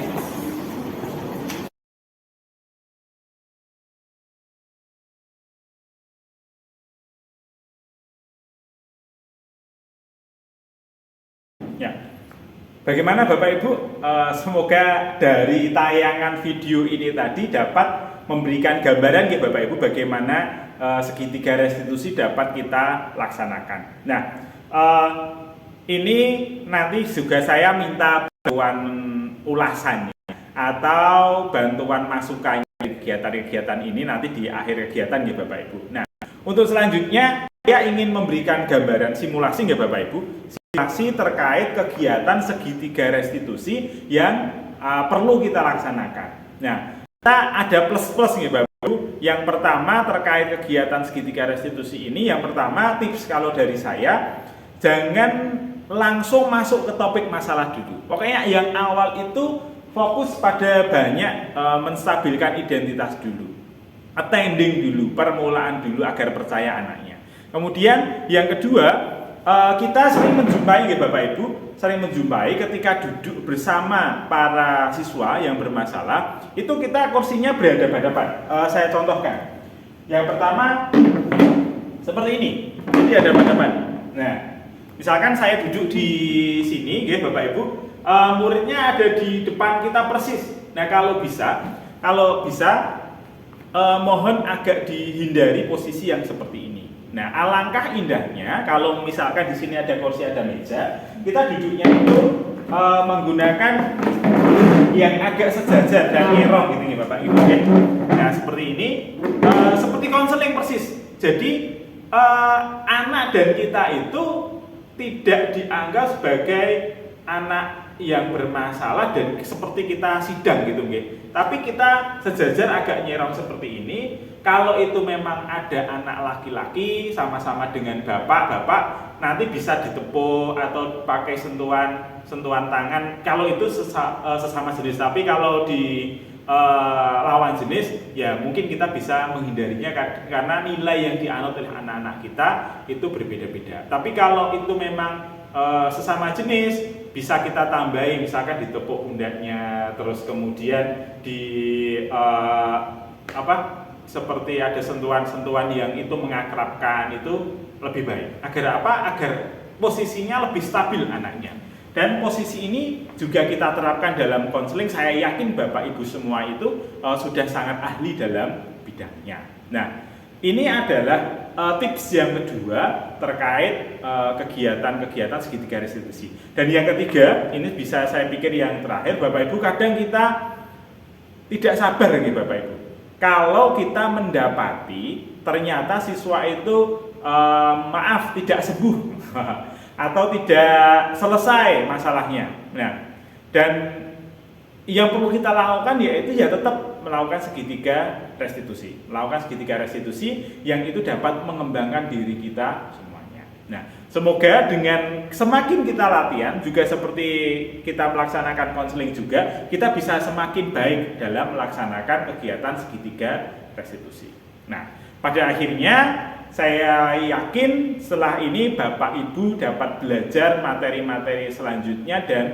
Ya. Bagaimana Bapak Ibu? Semoga dari tayangan video ini tadi dapat memberikan gambaran ya Bapak Ibu bagaimana segitiga restitusi dapat kita laksanakan. Nah, ini nanti juga saya minta bantuan ulasannya atau bantuan masukannya kegiatan-kegiatan ini nanti di akhir kegiatan ya Bapak Ibu. Nah, untuk selanjutnya saya ingin memberikan gambaran simulasi ya Bapak Ibu. Simulasi terkait kegiatan segitiga restitusi yang perlu kita laksanakan. Nah, kita ada plus-plus nih Bapak Ibu. Yang pertama terkait kegiatan segitiga restitusi ini, yang pertama tips kalau dari saya, jangan langsung masuk ke topik masalah dulu. Pokoknya yang awal itu fokus pada banyak menstabilkan identitas dulu, attending dulu, permulaan dulu agar percaya anaknya. Kemudian yang kedua, kita sering menjumpai ya Bapak Ibu, sering menjumpai ketika duduk bersama para siswa yang bermasalah, itu kita kursinya berhadapan-hadapan. Saya contohkan. Yang pertama seperti ini, jadi hadapan-hadapan. Nah, misalkan saya duduk di sini, ya Bapak Ibu, muridnya ada di depan kita persis. Nah, kalau bisa, mohon agak dihindari posisi yang seperti ini. Nah, alangkah indahnya kalau misalkan di sini ada kursi, ada meja, kita duduknya itu menggunakan yang agak sejajar dan nyerong gitu nih Bapak Ibu ya. Nah, seperti ini, seperti konseling persis. Jadi anak dan kita itu tidak dianggap sebagai anak yang bermasalah dan seperti kita sidang gitu nggih. Tapi kita sejajar agak nyerong seperti ini. Kalau itu memang ada anak laki-laki sama-sama dengan bapak nanti bisa ditepuk atau pakai sentuhan tangan. Kalau itu sesama jenis, tapi kalau di lawan jenis ya mungkin kita bisa menghindarinya karena nilai yang dianut oleh anak-anak kita itu berbeda-beda. Tapi kalau itu memang sesama jenis, bisa kita tambahin, misalkan ditepuk pundaknya, terus kemudian seperti ada sentuhan-sentuhan yang itu mengakrabkan, itu lebih baik. Agar apa? Agar posisinya lebih stabil anaknya. Dan posisi ini juga kita terapkan dalam konseling. Saya yakin Bapak Ibu semua itu sudah sangat ahli dalam bidangnya. Nah, ini adalah tips yang kedua terkait kegiatan-kegiatan segitiga restitusi. Dan yang ketiga, ini bisa saya pikir yang terakhir, Bapak Ibu, kadang kita tidak sabar nih Bapak Ibu. Kalau kita mendapati ternyata siswa itu maaf tidak sembuh atau tidak selesai masalahnya. Nah, dan yang perlu kita lakukan yaitu ya tetap melakukan segitiga restitusi. Melakukan segitiga restitusi yang itu dapat mengembangkan diri kita semuanya. Nah, semoga dengan semakin kita latihan juga seperti kita melaksanakan konseling juga, kita bisa semakin baik dalam melaksanakan kegiatan segitiga restitusi. Nah, pada akhirnya saya yakin setelah ini Bapak Ibu dapat belajar materi-materi selanjutnya dan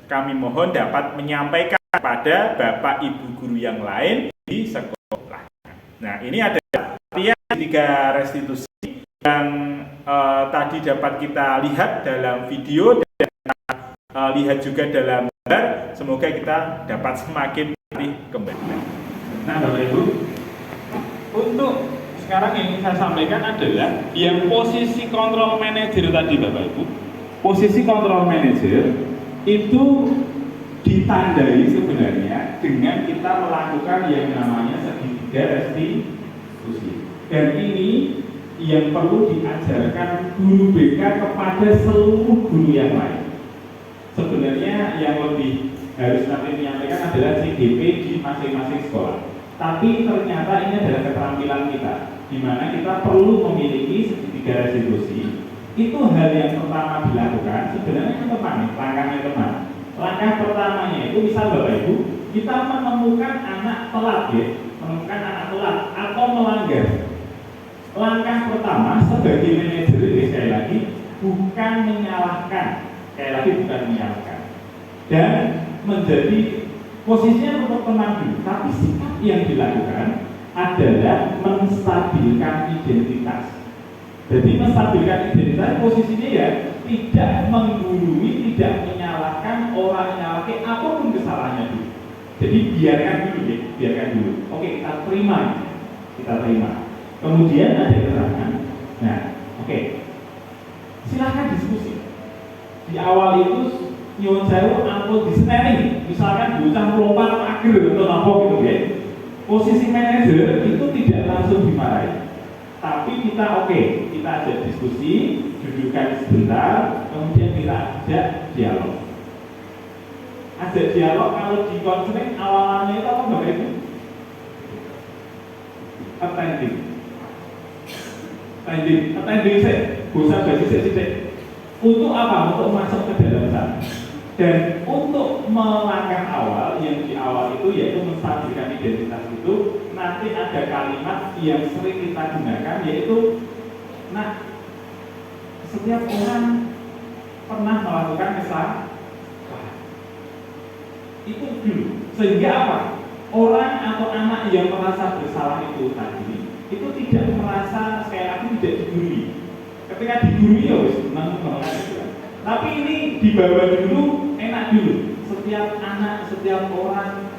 kami mohon dapat menyampaikan kepada Bapak Ibu guru yang lain di sekolah. Nah, ini ada latihan segitiga restitusi yang tadi dapat kita lihat dalam video dan lihat juga dalam gambar. Semoga kita dapat semakin lebih kembali. Nah, Bapak Ibu, untuk sekarang yang saya sampaikan adalah yang posisi kontrol manajer tadi, Bapak Ibu. Posisi kontrol manajer itu ditandai sebenarnya dengan kita melakukan yang namanya segitiga restitusi. Dan ini yang perlu diajarkan guru BK kepada seluruh guru yang lain. Sebenarnya yang lebih harus nanti menyampaikan adalah CGP di masing-masing sekolah. Tapi ternyata ini adalah keterampilan kita, di mana kita perlu memiliki segitiga restitusi. Itu hal yang pertama dilakukan. Sebenarnya teman, langkahnya teman. Langkah pertamanya itu misal Bapak Ibu, kita menemukan anak telat ya, menemukan anak telat atau melanggar. Langkah pertama sebagai manajer, sekali lagi, bukan menyalahkan, sekali lagi bukan menyalahkan, dan menjadi posisinya untuk tenang dulu. Tapi sikap yang dilakukan adalah menstabilkan identitas. Jadi menstabilkan identitas posisinya ya tidak menggurui, tidak menyalahkan orang yang nyalahin apapun kesalahannya dulu. Jadi biarkan dulu ya, biarkan dulu. Oke, kita terima, kita terima. Kemudian ada keterangan. Nah, oke, silahkan diskusi. Di awal itu nyuwun sewu ampun diseneni, misalkan bocah melompat pager atau apa gitu ya. Posisi manajer itu tidak langsung dimarahi. Tapi kita kita ajak diskusi, dudukan sebentar, kemudian kita ajak dialog. Ajak dialog kalau di konseling awalnya itu apa Bapak Ibu? Attending sih, bosan bagi sih. Untuk apa? Untuk masuk ke dalam sana. Dan untuk melangkah awal, yang di awal itu yaitu menstabilkan identitas itu, nanti ada kalimat yang sering kita gunakan yaitu, nah, setiap orang pernah melakukan kesalahan. Itu dulu. Sehingga apa? Orang atau anak yang merasa bersalah itu tadi, itu tidak merasa sekali lagi tidak digurui. Ketika digurui ya wis senang banget gitu. Tapi ini dibawa dulu, enak dulu. Setiap anak, setiap orang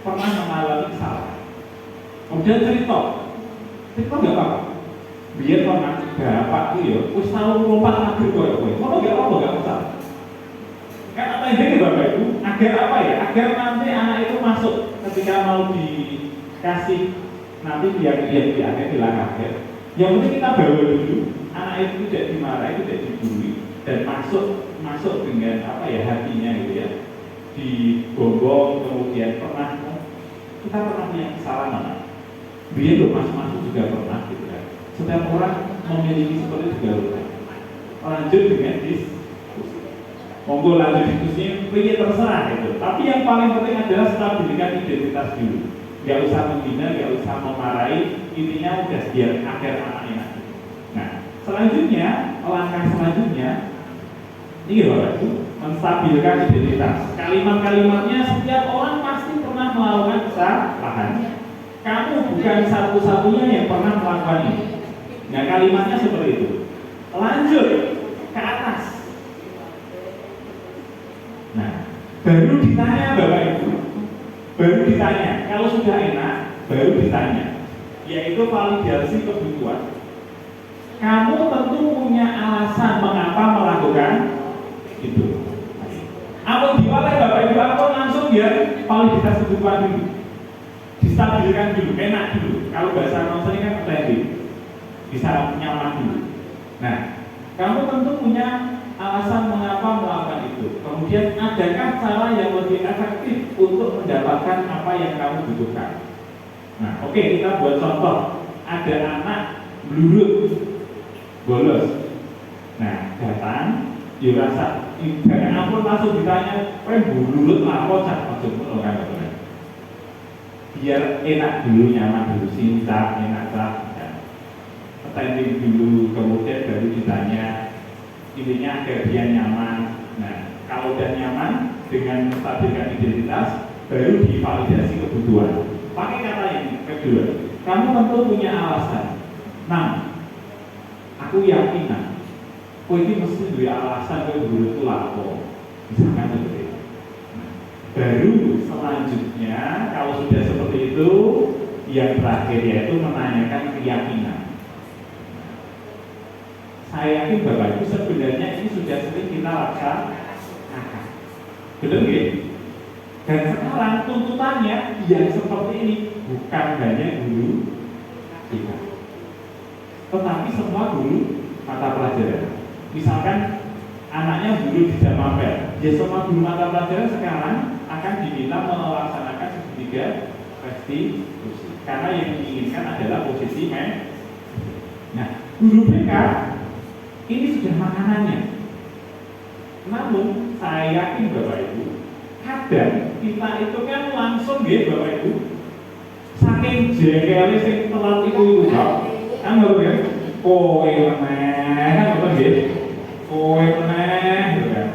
pernah mengalami kesalahan. Kemudian cerita nggak apa-apa. Biar orang bapak itu ya, wis tahu lompat akhir kowe. Kalau nggak apa nggak usah. Kan apa ini Bapak Ibu? Agar apa ya? Agar nanti anak itu masuk ketika mau dikasih nanti biar dia akhir bilang akhir. Yang penting kita bawa dulu, anak itu tidak dimarahi, tidak dibully, dan masuk dengan apa ya hatinya gitu ya, dibombong, kemudian kita pernah punya kesalahan. Biar loh masuk juga pernah gitu kan. Setiap orang memiliki seperti itu juga. Lanjut dengan diskusi. Monggo lanjut diskusi, pilih terserah gitu. Tapi yang paling penting adalah stabilikan identitas dulu. Gak usah menghina, gak usah memarahi. Intinya udah biar agar anaknya nanti. Nah, selanjutnya, langkah selanjutnya, ini Bapak Ibu, menstabilkan identitas. Kalimat-kalimatnya setiap orang pasti pernah melakukan kesalahan. Kamu bukan satu-satunya yang pernah melakukan ini. Nah, kalimatnya seperti itu. Lanjut ke atas. Nah, baru ditanya Bapak Ibu. Baru ditanya. Kalau sudah enak, baru ditanya. yaitu validasi kebutuhan. Kamu tentu punya alasan mengapa melakukan itu. Amun diwale Bapak Ibu aku langsung ya validitas kebutuhan dulu, distabilkan dulu, enak dulu. Kalau bahasa konseling kan tadi bisa nyaman dulu. Nah, kamu tentu punya alasan mengapa melakukan itu. Kemudian adakah cara yang lebih efektif untuk mendapatkan apa yang kamu butuhkan? Nah, oke, kita buat contoh. Ada anak blurut, bolos. Nah, datang, dirasa, jangan ampun langsung ditanya, blurut apa cak maksudmu kan? Biar enak dulu, nyaman dulu, cinta, enak cak. Attending dulu, kemudian baru ditanya, intinya agar dia nyaman. Nah, kalau udah nyaman dengan menstabilkan identitas, baru divalidasi kebutuhan. Pakai kata yang kedua, kamu tentu punya alasan. Nah, aku yakin, ini mesti dua alasan yang dulu itu lapo. Misalkan seperti itu. Nah, baru selanjutnya, kalau sudah seperti itu, yang terakhir yaitu menanyakan keyakinan. Saya yakin Bapak Ibu sebenarnya ini sudah sering kita laksanakan. Betul nggak? Dan sekarang tuntutannya yang seperti ini bukan hanya guru kita, tetapi semua guru mata pelajaran. Misalkan anaknya guru di Jamapel, ya semua guru mata pelajaran sekarang akan diminta melaksanakan segitiga restitusi, karena yang diinginkan adalah posisi Nah, guru BK ini sudah makanannya. Namun saya yakin Bapak Ibu, kadang kita itu kan langsung ya Bapak Ibu, saking jengkelnya sing telat itu kan betul ya, kowe meneh kan betul ya, kowe meneh gitu kan.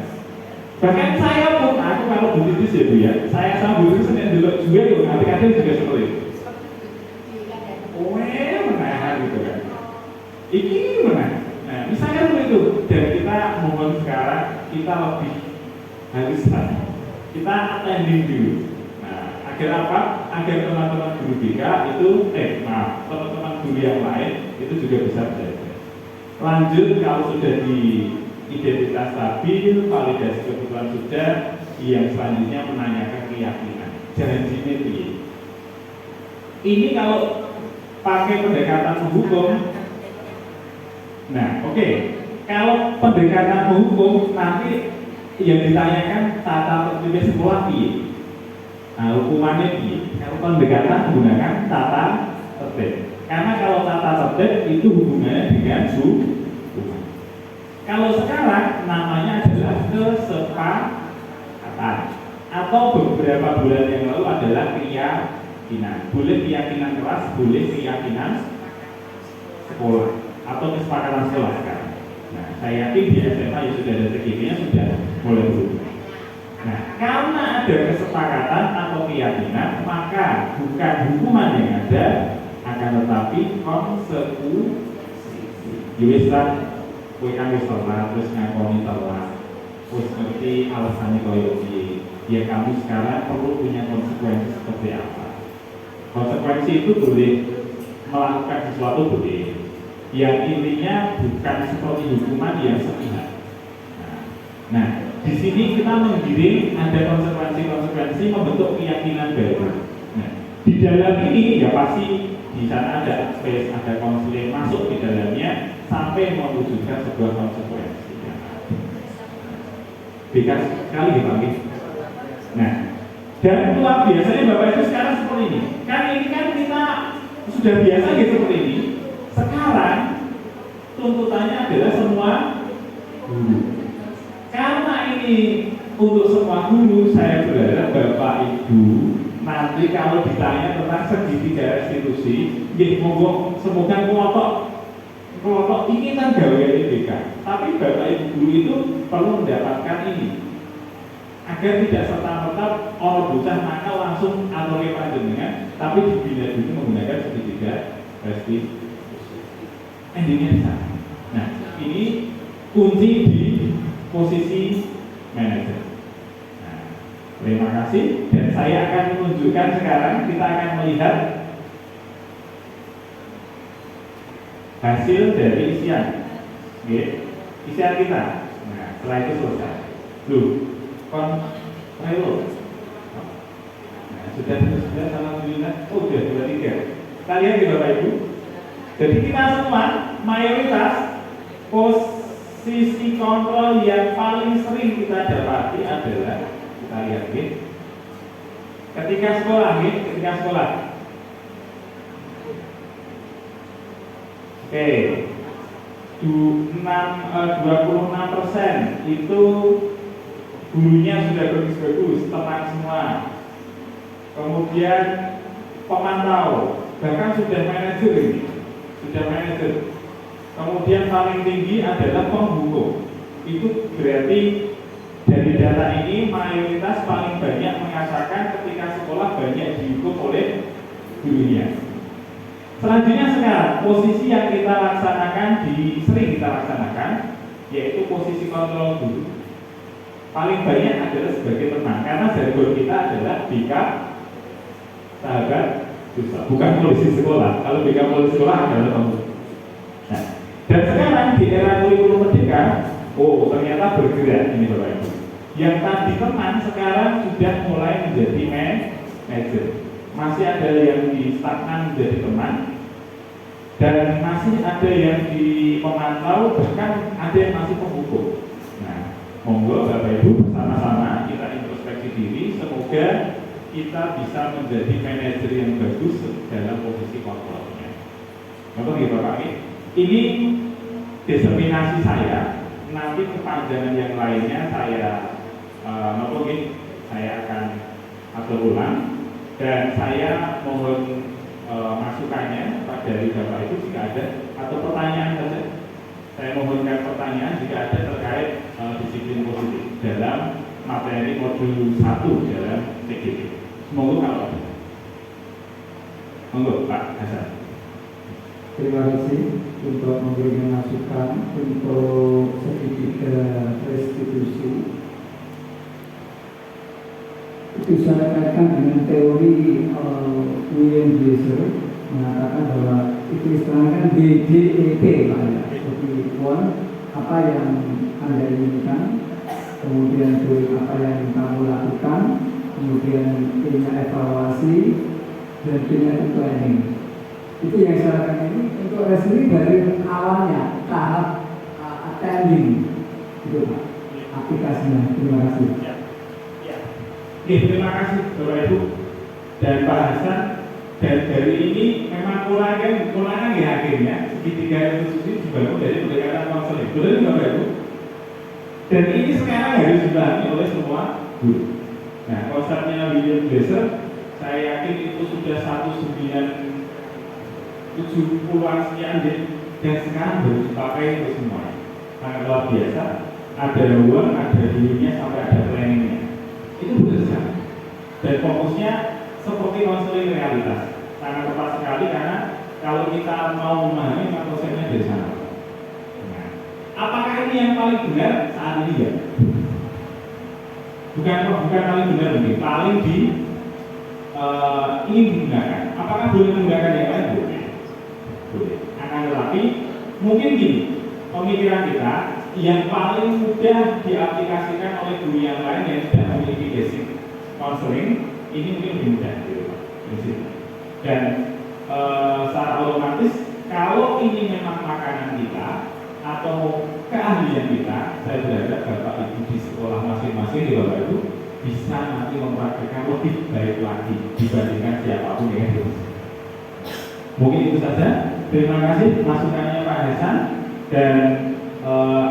Bahkan saya pun, aku kalau butuh ya Bu ya, saya sama Bu Titis dulu juga yuk, kadang-kadang juga seperti itu. Kowe meneh gitu kan, iki meneh. Nah, misalnya begitu, dan kita mohon sekarang kita lebih harus kita attending dulu. Nah, agar apa? Agar teman-teman guru BK itu, teman-teman guru yang lain itu juga bisa belajar. Lanjut, kalau sudah di identitas stabil, validasi kebutuhan sudah, yang selanjutnya menanyakan keyakinan. Jangan gini. Ini kalau pakai pendekatan hukum. Nah, oke. Kalau pendekatan hukum nanti yang ditanyakan tata tertibnya sekolah piye. Nah, hukumannya piye. Kalau pendekatan menggunakan tata tertib. Karena kalau tata tertib itu hubungannya dengan hukuman. Kalau sekarang namanya adalah kesepakatan atau beberapa bulan yang lalu adalah keyakinan. Boleh keyakinan keras, boleh keyakinan sekolah atau kesepakatan sekolah sekarang. Nah, saya yakin di SMA yang sudah ada TGP-nya sudah mulai berubah. Nah, karena ada kesepakatan atau keyakinan, maka bukan hukuman yang ada, akan tetapi konsekuensi. Yuwislah, kowe kan wis telat, terus ngakoni telat, terus ngerti alasannya koyo piye. Ya kamu sekarang perlu punya konsekuensi seperti apa. Konsekuensi itu boleh melakukan sesuatu boleh. Yang intinya bukan seperti hukuman yang sepihak. Nah, di sini kita menggiring ada konsekuensi membentuk keyakinan baru. Nah, di dalam ini ya pasti di sana ada space, ada konseling masuk di dalamnya sampai mewujudkan sebuah konsekuensi. Beda sekali dipanggil. Nah, dan itulah biasanya Bapak Ibu sekarang seperti ini. Kan ini kan kita sudah biasa gitu seperti ini. Sekarang tuntutannya adalah semua guru. Karena ini untuk semua guru, saya berharap Bapak Ibu nanti kalau ditanya tentang segitiga restitusi, semoga kelompok ini kan gawe IPK. Tapi Bapak Ibu guru itu perlu mendapatkan ini agar tidak serta-merta orang bocah nakal langsung atau panjenengan, tapi dibina dulu menggunakan segitiga restitusi. Endingnya di sana. Nah, ini kunci di posisi manajer. Nah, terima kasih dan saya akan menunjukkan sekarang kita akan melihat hasil dari isian, isian kita. Nah, setelah itu selesai. Ayo. Nah, sudah alhamdulillah. Oh, sudah 23. Kita lihat ya Bapak Ibu. Jadi kita semua mayoritas posisi kontrol yang paling sering kita dapati adalah, kita lihat ketika sekolah. Oke, 26% itu gurunya sudah bagus-bagus, tenang semua. Kemudian pemantau, bahkan sudah manajer. Kemudian paling tinggi adalah pembuku. Itu berarti dari data ini mayoritas paling banyak mengatakan ketika sekolah banyak dihukum oleh gurunya. Selanjutnya sekarang posisi yang kita laksanakan sering kita laksanakan yaitu posisi kontrol guru. Paling banyak adalah sebagai teman karena jargon kita adalah BK sahabat susah, bukan polisi sekolah. Kalau BK polisi sekolah adalah kamu. Nah, dan sekarang di era kurikulum merdeka, ternyata bergerak ini Bapak Ibu. Yang tadi teman sekarang sudah mulai menjadi manajer. Masih ada yang di stagnan menjadi teman, dan masih ada yang di pemantau, bahkan ada yang masih pembuku. Nah, monggo Bapak Ibu bersama-sama kita introspeksi diri, semoga kita bisa menjadi manajer yang bagus dalam posisi kontrolnya. Contoh ya Bapak, ini diseminasi saya, nanti kepanjangan yang lainnya saya akan atur ulang. Dan saya mohon masukannya dari Bapak Ibu jika ada, atau pertanyaan saja. Saya mohonkan pertanyaan jika ada terkait disiplin positif dalam materi modul 1 dalam TGP. Semoga kalau ada. Monggo Pak Hasan. Terima kasih untuk memberikan masukan untuk sedikit restitusi. Itu saya kaitkan dengan teori William Glaser mengatakan bahwa itu istilahnya BDEP Pak ya. Jadi apa yang Anda inginkan, kemudian apa yang kamu lakukan, kemudian punya evaluasi dan punya planning. Itu yang saya lakukan ini untuk resmi dari awalnya tahap attending itu Pak aplikasinya. Terima kasih. Terima kasih Bapak Ibu dan Pak Hasan. Dan dari ini memang kulangan ya akhirnya segitiga institusi dibangun dari pendekatan konseling. Betul Bapak Ibu? Dan ini sekarang harus dipahami oleh semua guru. Nah, konsepnya William Glaser, saya yakin itu sudah 1970-an sekian dan sekarang baru dipakai untuk semua. Sangat luar biasa. Ada ruang, ada dirinya, sampai ada planningnya. Itu besar. Dan fokusnya seperti konseling realitas. Sangat tepat sekali karena kalau kita mau memahami maka konsepnya dari sana. Nah, apakah ini yang paling benar saat ini ya? Bukan paling benar mungkin, paling ingin digunakan. Apakah boleh menggunakan yang lain? Boleh. Akan tetapi mungkin gini, pemikiran kita yang paling mudah diaplikasikan oleh guru yang lain yang tidak memiliki basic counseling ini mungkin lebih mudah dan secara otomatis kalau ini memang makanan kita atau keahlian kita, saya berharap Bapak Ibu di sekolah masing-masing di Bapak Ibu bisa nanti mempraktikkan lebih baik lagi dibandingkan siapapun yang itu. Mungkin itu saja. Terima kasih masukannya Pak Hasan dan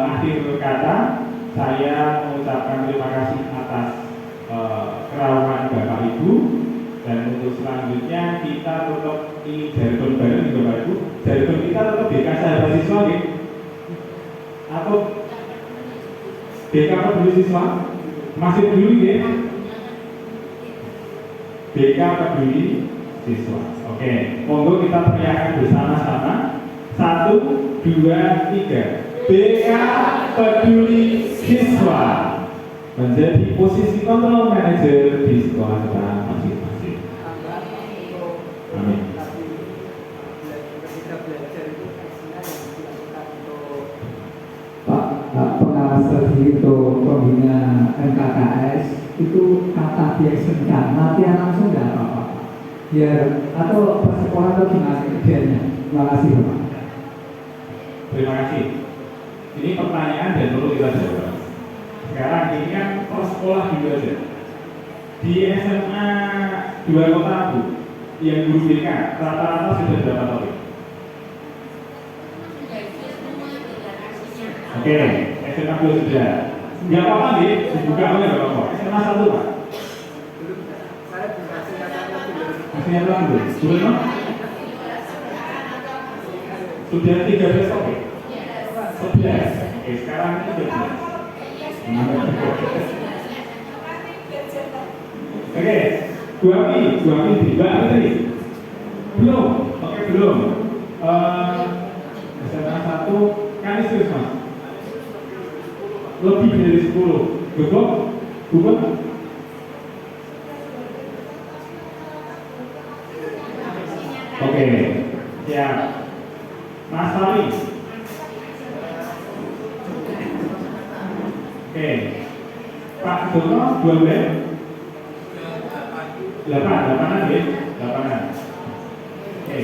akhir kata saya mengucapkan terima kasih atas kerawanan Bapak Ibu dan untuk selanjutnya kita tetap ini jargon bareng di Bapak Ibu. Jargon kita tetap BK sahabat siswa atau BK peduli siswa masih dulu ya. BK peduli siswa. Oke, monggo kita teriakan bersama-sama. 1, 2, 3. BK peduli siswa menjadi posisi kontrol manajer di sekolah kita masing-masing. Amin. sendiri untuk pembina MKKS itu kata dia sedang latihan langsung nggak apa-apa biar atau persekolah atau gimana idealnya. Terima kasih Bapak. Terima kasih. Ini pertanyaan dan perlu kita jawab. Sekarang ini kan per sekolah juga aja. Di SMA 2 Kota Abu yang guru BK rata-rata sudah berapa tahun? Oke, SMA 2 sudah. Nggak apa-apa nih, dibuka oleh nggak apa-apa. SMA 1 Pak? Masih ada dulu? Belum? Sudah 13 oke? 11. Oke, sekarang ini 13. Oke, dua minggu tadi belum, oke belum. SMA 1 Kanisius Mas, lebih dari 10. Gugur. Oke, siap. Mas Fahri. Oke, Pak Dono 12. 8 ya? 8. Oke,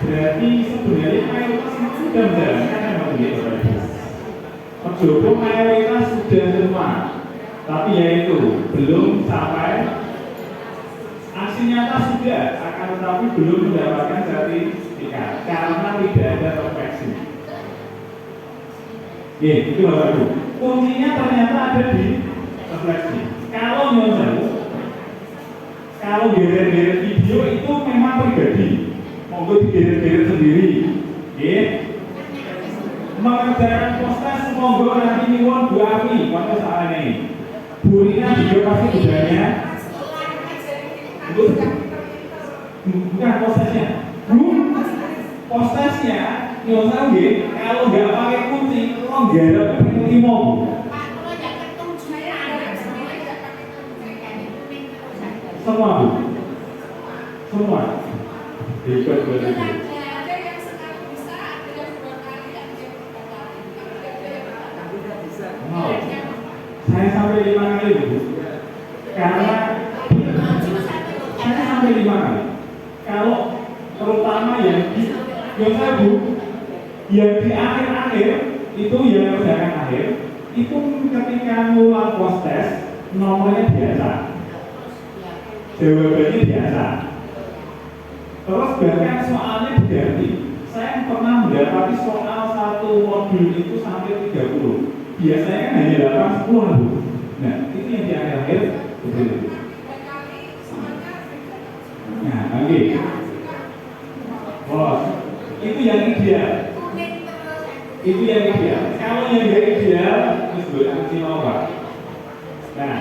berarti sebenarnya mayoritas sudah menjalankan yang begitu tadi. Penjogo mayoritas sudah semua, tapi yaitu belum sampai aksi nyata sudah, akan tetapi belum mendapatkan sertifikat karena tidak ada refleksi. Oke, itu Bapak Ibu. Kuncinya ternyata ada di refleksi. Kalau geret-geret video itu memang pribadi, monggo digeret-geret sendiri, mengerjakan postas monggo nanti nyuwun Bu Api, waktu saat ini, Bu Rina juga pasti budaya, bukan postasnya, postasnya, nyuwun sanggih, kalau nggak pakai kunci, lo geret pakai limo. Semua Bu, semua hebat banget. Wow, saya sampai 5 kali Bu, karena saya sampai 5 kali. Kalau terutama yang di Bu, yang di akhir-akhir itu yang kerjakan akhir, itu ketika ngulang post test nomornya biasa. Jawabannya biasa. Terus bahkan soalnya diganti. Saya pernah mendapati soal satu modul itu sampai 30. Biasanya kan hanya 8-10 Bu. Nah, itu yang di akhir-akhir begitu. Nah, oke. Bos, itu yang ideal. Itu yang ideal. Kalau yang tidak ideal, terus berarti mau Pak. Nah,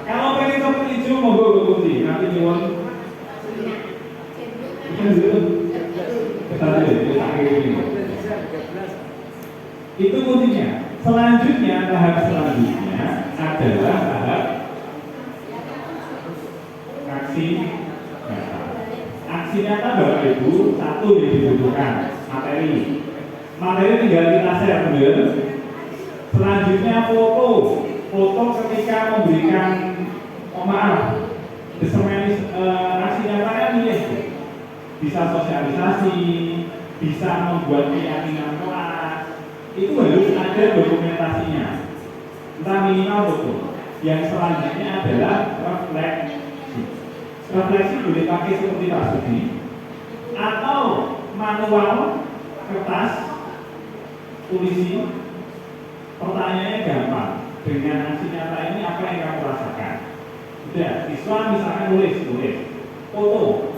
kalau pengen seperti itu monggo kunci nanti nyuwun. Itu kuncinya. Selanjutnya tahap selanjutnya adalah tahap aksi nyata. Aksi nyata Bapak Ibu satu yang dibutuhkan materi. Materi tinggal kita share benar. Selanjutnya foto ketika memberikan aksi nyatanya milih, bisa sosialisasi, bisa membuat keyakinan kelas, itu harus ada dokumentasinya, entah minimal foto. Yang selanjutnya adalah refleksi. Refleksi boleh pakai seperti Rasudi atau manual kertas tulisi. Pertanyaannya gampang, dengan aksi nyata ini apa yang kamu rasakan? Sudah, siswa misalkan nulis foto.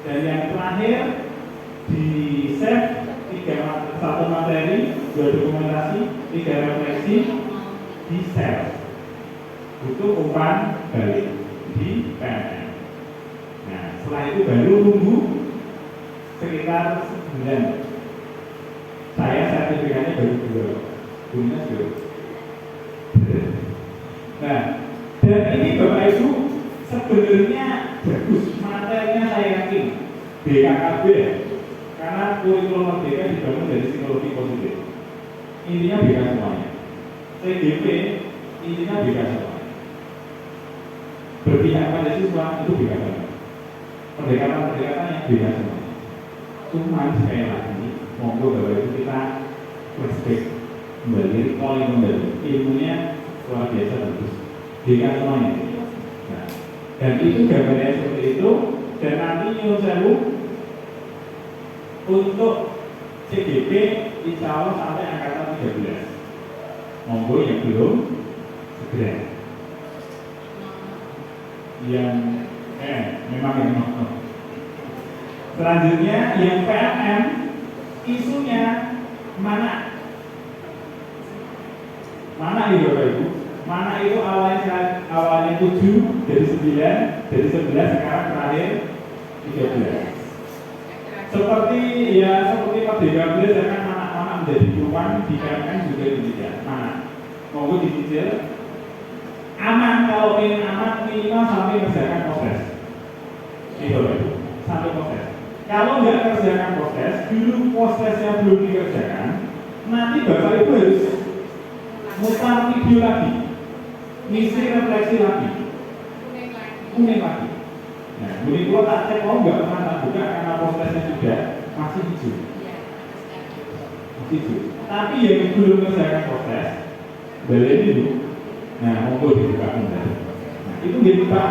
Dan yang terakhir di save 1 materi, 2 dokumentasi, 3 refleksi, di save. Butuh umpan balik di PNM. Nah, setelah itu baru nunggu sekitar 9. Saya sertifikatnya baru 2. Bunyinya juga. Nah, dan ini Bapak Ibu sebenarnya bagus, materinya saya yakin BKKB, karena kurikulum merdeka dibangun dari psikologi positif. Intinya BK semuanya. TGP intinya beda semua. Berpihak pada siswa itu beda semua. Pendekatan-pendekatan yang beda semua. Cuma sekali lagi, monggo Bapak Ibu kita flashback kembali, recalling kembali. Ilmunya luar biasa bagus. Beda semuanya. Nah, dan itu gambarnya seperti itu. Dan nanti nyuruh sewu untuk CGP insya Allah sampai angkatan 13. Monggo yang belum segera. Yang memang yang no. Selanjutnya yang PLN isunya mana itu Bapak Ibu? Mana itu awalnya 7 dari 9 dari 11 sekarang terakhir 13. Seperti Merdeka Belajar kan anak-anak menjadi tuan di PLN juga demikian. Mana? Monggo dicicil. Aman, kalau ingin aman minimal sampai kerjakan proses. Itu sampai proses. Kalau nggak kerjakan proses, dulu prosesnya belum dikerjakan, nanti Bapak Ibu harus mutar video lagi, ngisi refleksi lagi, kuning lagi. Nah, ini kalau tak cek, kalau nggak pernah tak buka karena prosesnya juga masih hijau. Masih hijau. Tapi yang belum kerjakan proses, balik dulu. Nah, monggo dibuka kembali. Nah, itu jadi Pak.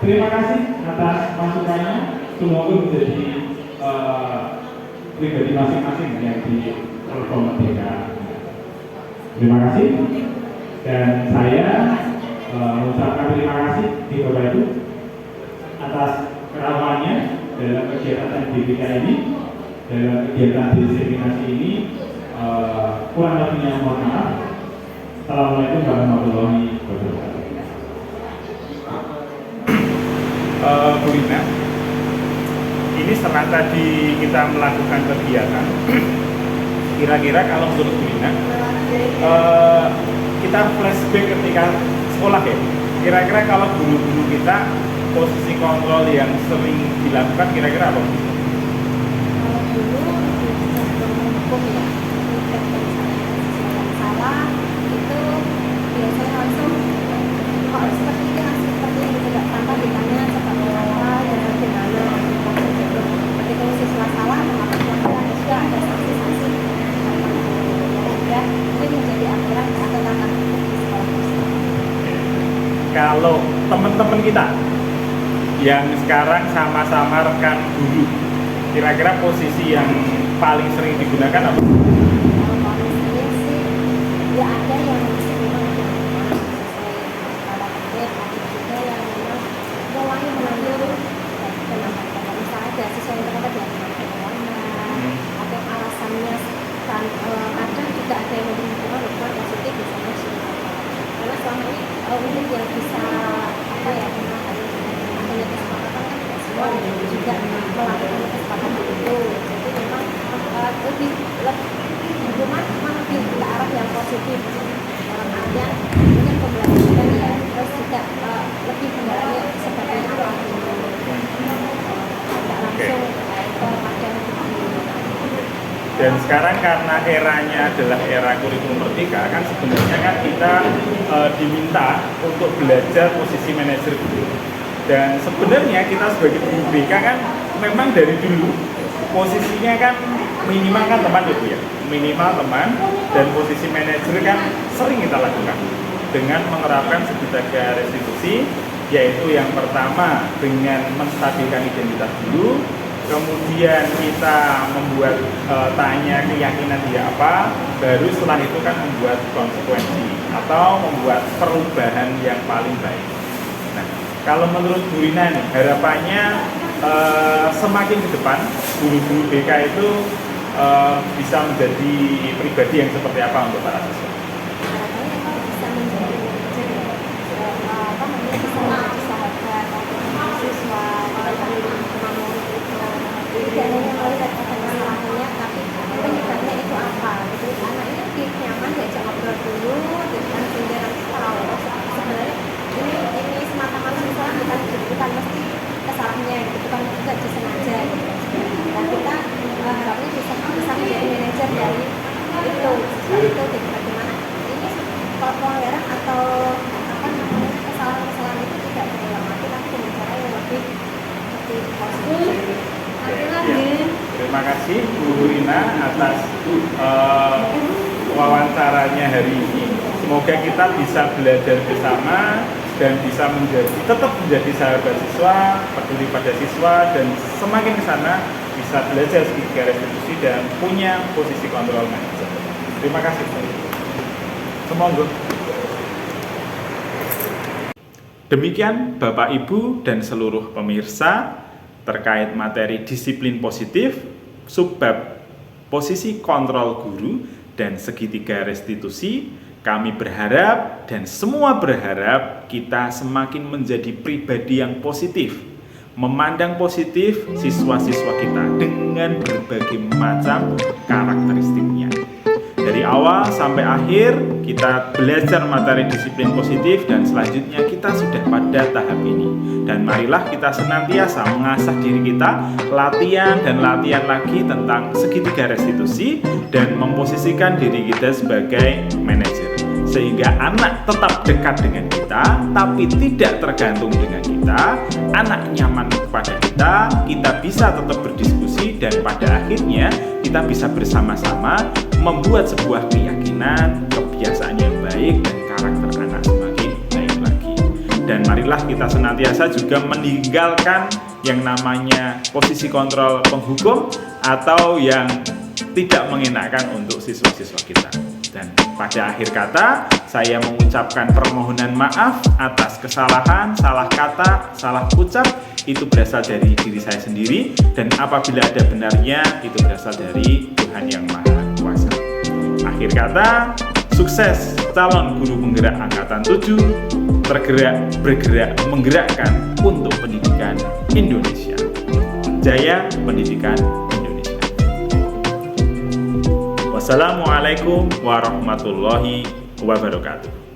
Terima kasih atas masukannya. Semoga menjadi pribadi masing-masing yang di Telkom Merdeka. Terima kasih. Dan saya mengucapkan terima kasih di Bapak Ibu atas kerawaannya dalam kegiatan DBK ini, dalam kegiatan diseminasi ini. Kurang lebihnya mohon maaf. Assalamualaikum warahmatullahi wabarakatuh. Bu Rina, ini setelah tadi kita melakukan kegiatan, kira-kira kalau menurut Bu Rina, kita flashback ketika sekolah ya, kira-kira kalau guru-guru kita posisi kontrol yang sering dilakukan kira-kira apa? Kalau dulu hukum ya, salah itu biasanya langsung kok seperti ini langsung seperti ini tidak tanpa ditanya seperti apa dan bagaimana gitu. Ketika siswa salah mengapa juga ada sanksi-sanksi ya itu menjadi aturan atau langkah di sekolah. Kalau teman-teman kita yang sekarang sama-sama rekan guru, kira-kira posisi yang paling sering digunakan apa? Kalau paling sering sih ya ada yang memang ada juga yang memang mulai mengambil kenapa misalnya ada siswa yang terkata dengan perlawanan atau alasannya kan kadang juga ada yang menunjukkan hubungan positif misalnya karena selama ini mungkin yang bisa apa ya adanya kesepakatan kan semua juga melakukan kesepakatan itu jadi memang lebih hubungan lebih ke arah yang positif dalam artian mungkin pembelajaran ya terus juga lebih kendalanya seperti apa gitu tidak langsung pemakaian Dan sekarang karena eranya adalah era kurikulum merdeka, kan sebenarnya kan kita diminta untuk belajar posisi manajer guru. Dan sebenarnya kita sebagai guru BK kan memang dari dulu posisinya kan minimal kan teman ya Bu ya, minimal teman, dan posisi manajer kan sering kita lakukan dengan menerapkan segitiga restitusi, yaitu yang pertama dengan menstabilkan identitas dulu. Kemudian kita membuat tanya keyakinan dia apa, baru setelah itu kan membuat konsekuensi atau membuat perubahan yang paling baik. Nah, kalau menurut Bu Rina nih, harapannya semakin ke depan guru-guru BK itu bisa menjadi pribadi yang seperti apa untuk para siswa? harapannya memang bisa menjadi siswa tidak hanya melihat kesalahannya tapi penyebabnya itu apa gitu anak ini lebih nyaman diajak ngobrol dulu dengan sehingga nanti tahu sebenarnya ini semata-mata misalnya bukan mesti kesalahannya gitu bukan juga disengaja gitu dan kita harapnya bisa menjadi manajer dari itu siswa itu jadi bagaimana ini kalau pelanggaran atau apa namanya kesalahan-kesalahan itu tidak berulang lagi, tapi dengan cara yang lebih positif. Lagi. Terima kasih Bu Rina atas wawancaranya hari ini. Semoga kita bisa belajar bersama dan bisa tetap menjadi sahabat siswa, peduli pada siswa, dan semakin ke sana bisa belajar segitiga restitusi dan punya posisi kontrol manager. Terima kasih. Semoga. Demikian Bapak Ibu dan seluruh pemirsa terkait materi disiplin positif, subbab posisi kontrol guru dan segitiga restitusi. Kami berharap dan semua berharap kita semakin menjadi pribadi yang positif, memandang positif siswa-siswa kita dengan berbagai macam karakteristiknya. Dari awal sampai akhir kita belajar materi disiplin positif dan selanjutnya kita sudah pada tahap ini. Dan marilah kita senantiasa mengasah diri kita, latihan dan latihan lagi tentang segitiga restitusi dan memposisikan diri kita sebagai manajer. Sehingga anak tetap dekat dengan kita, tapi tidak tergantung dengan kita. Anak nyaman kepada kita bisa tetap berdiskusi dan pada akhirnya kita bisa bersama-sama membuat sebuah keyakinan, kebiasaan yang baik dan karakter anak semakin baik lagi. Dan marilah kita senantiasa juga meninggalkan yang namanya posisi kontrol penghukum atau yang tidak mengenakan untuk siswa-siswa kita. Dan pada akhir kata, saya mengucapkan permohonan maaf atas kesalahan, salah kata, salah ucap, itu berasal dari diri saya sendiri, dan apabila ada benarnya, itu berasal dari Tuhan Yang Maha Kuasa. Akhir kata, sukses calon guru penggerak Angkatan 7, bergerak, menggerakkan untuk pendidikan Indonesia. Jaya pendidikan Indonesia. Wassalamualaikum warahmatullahi wabarakatuh.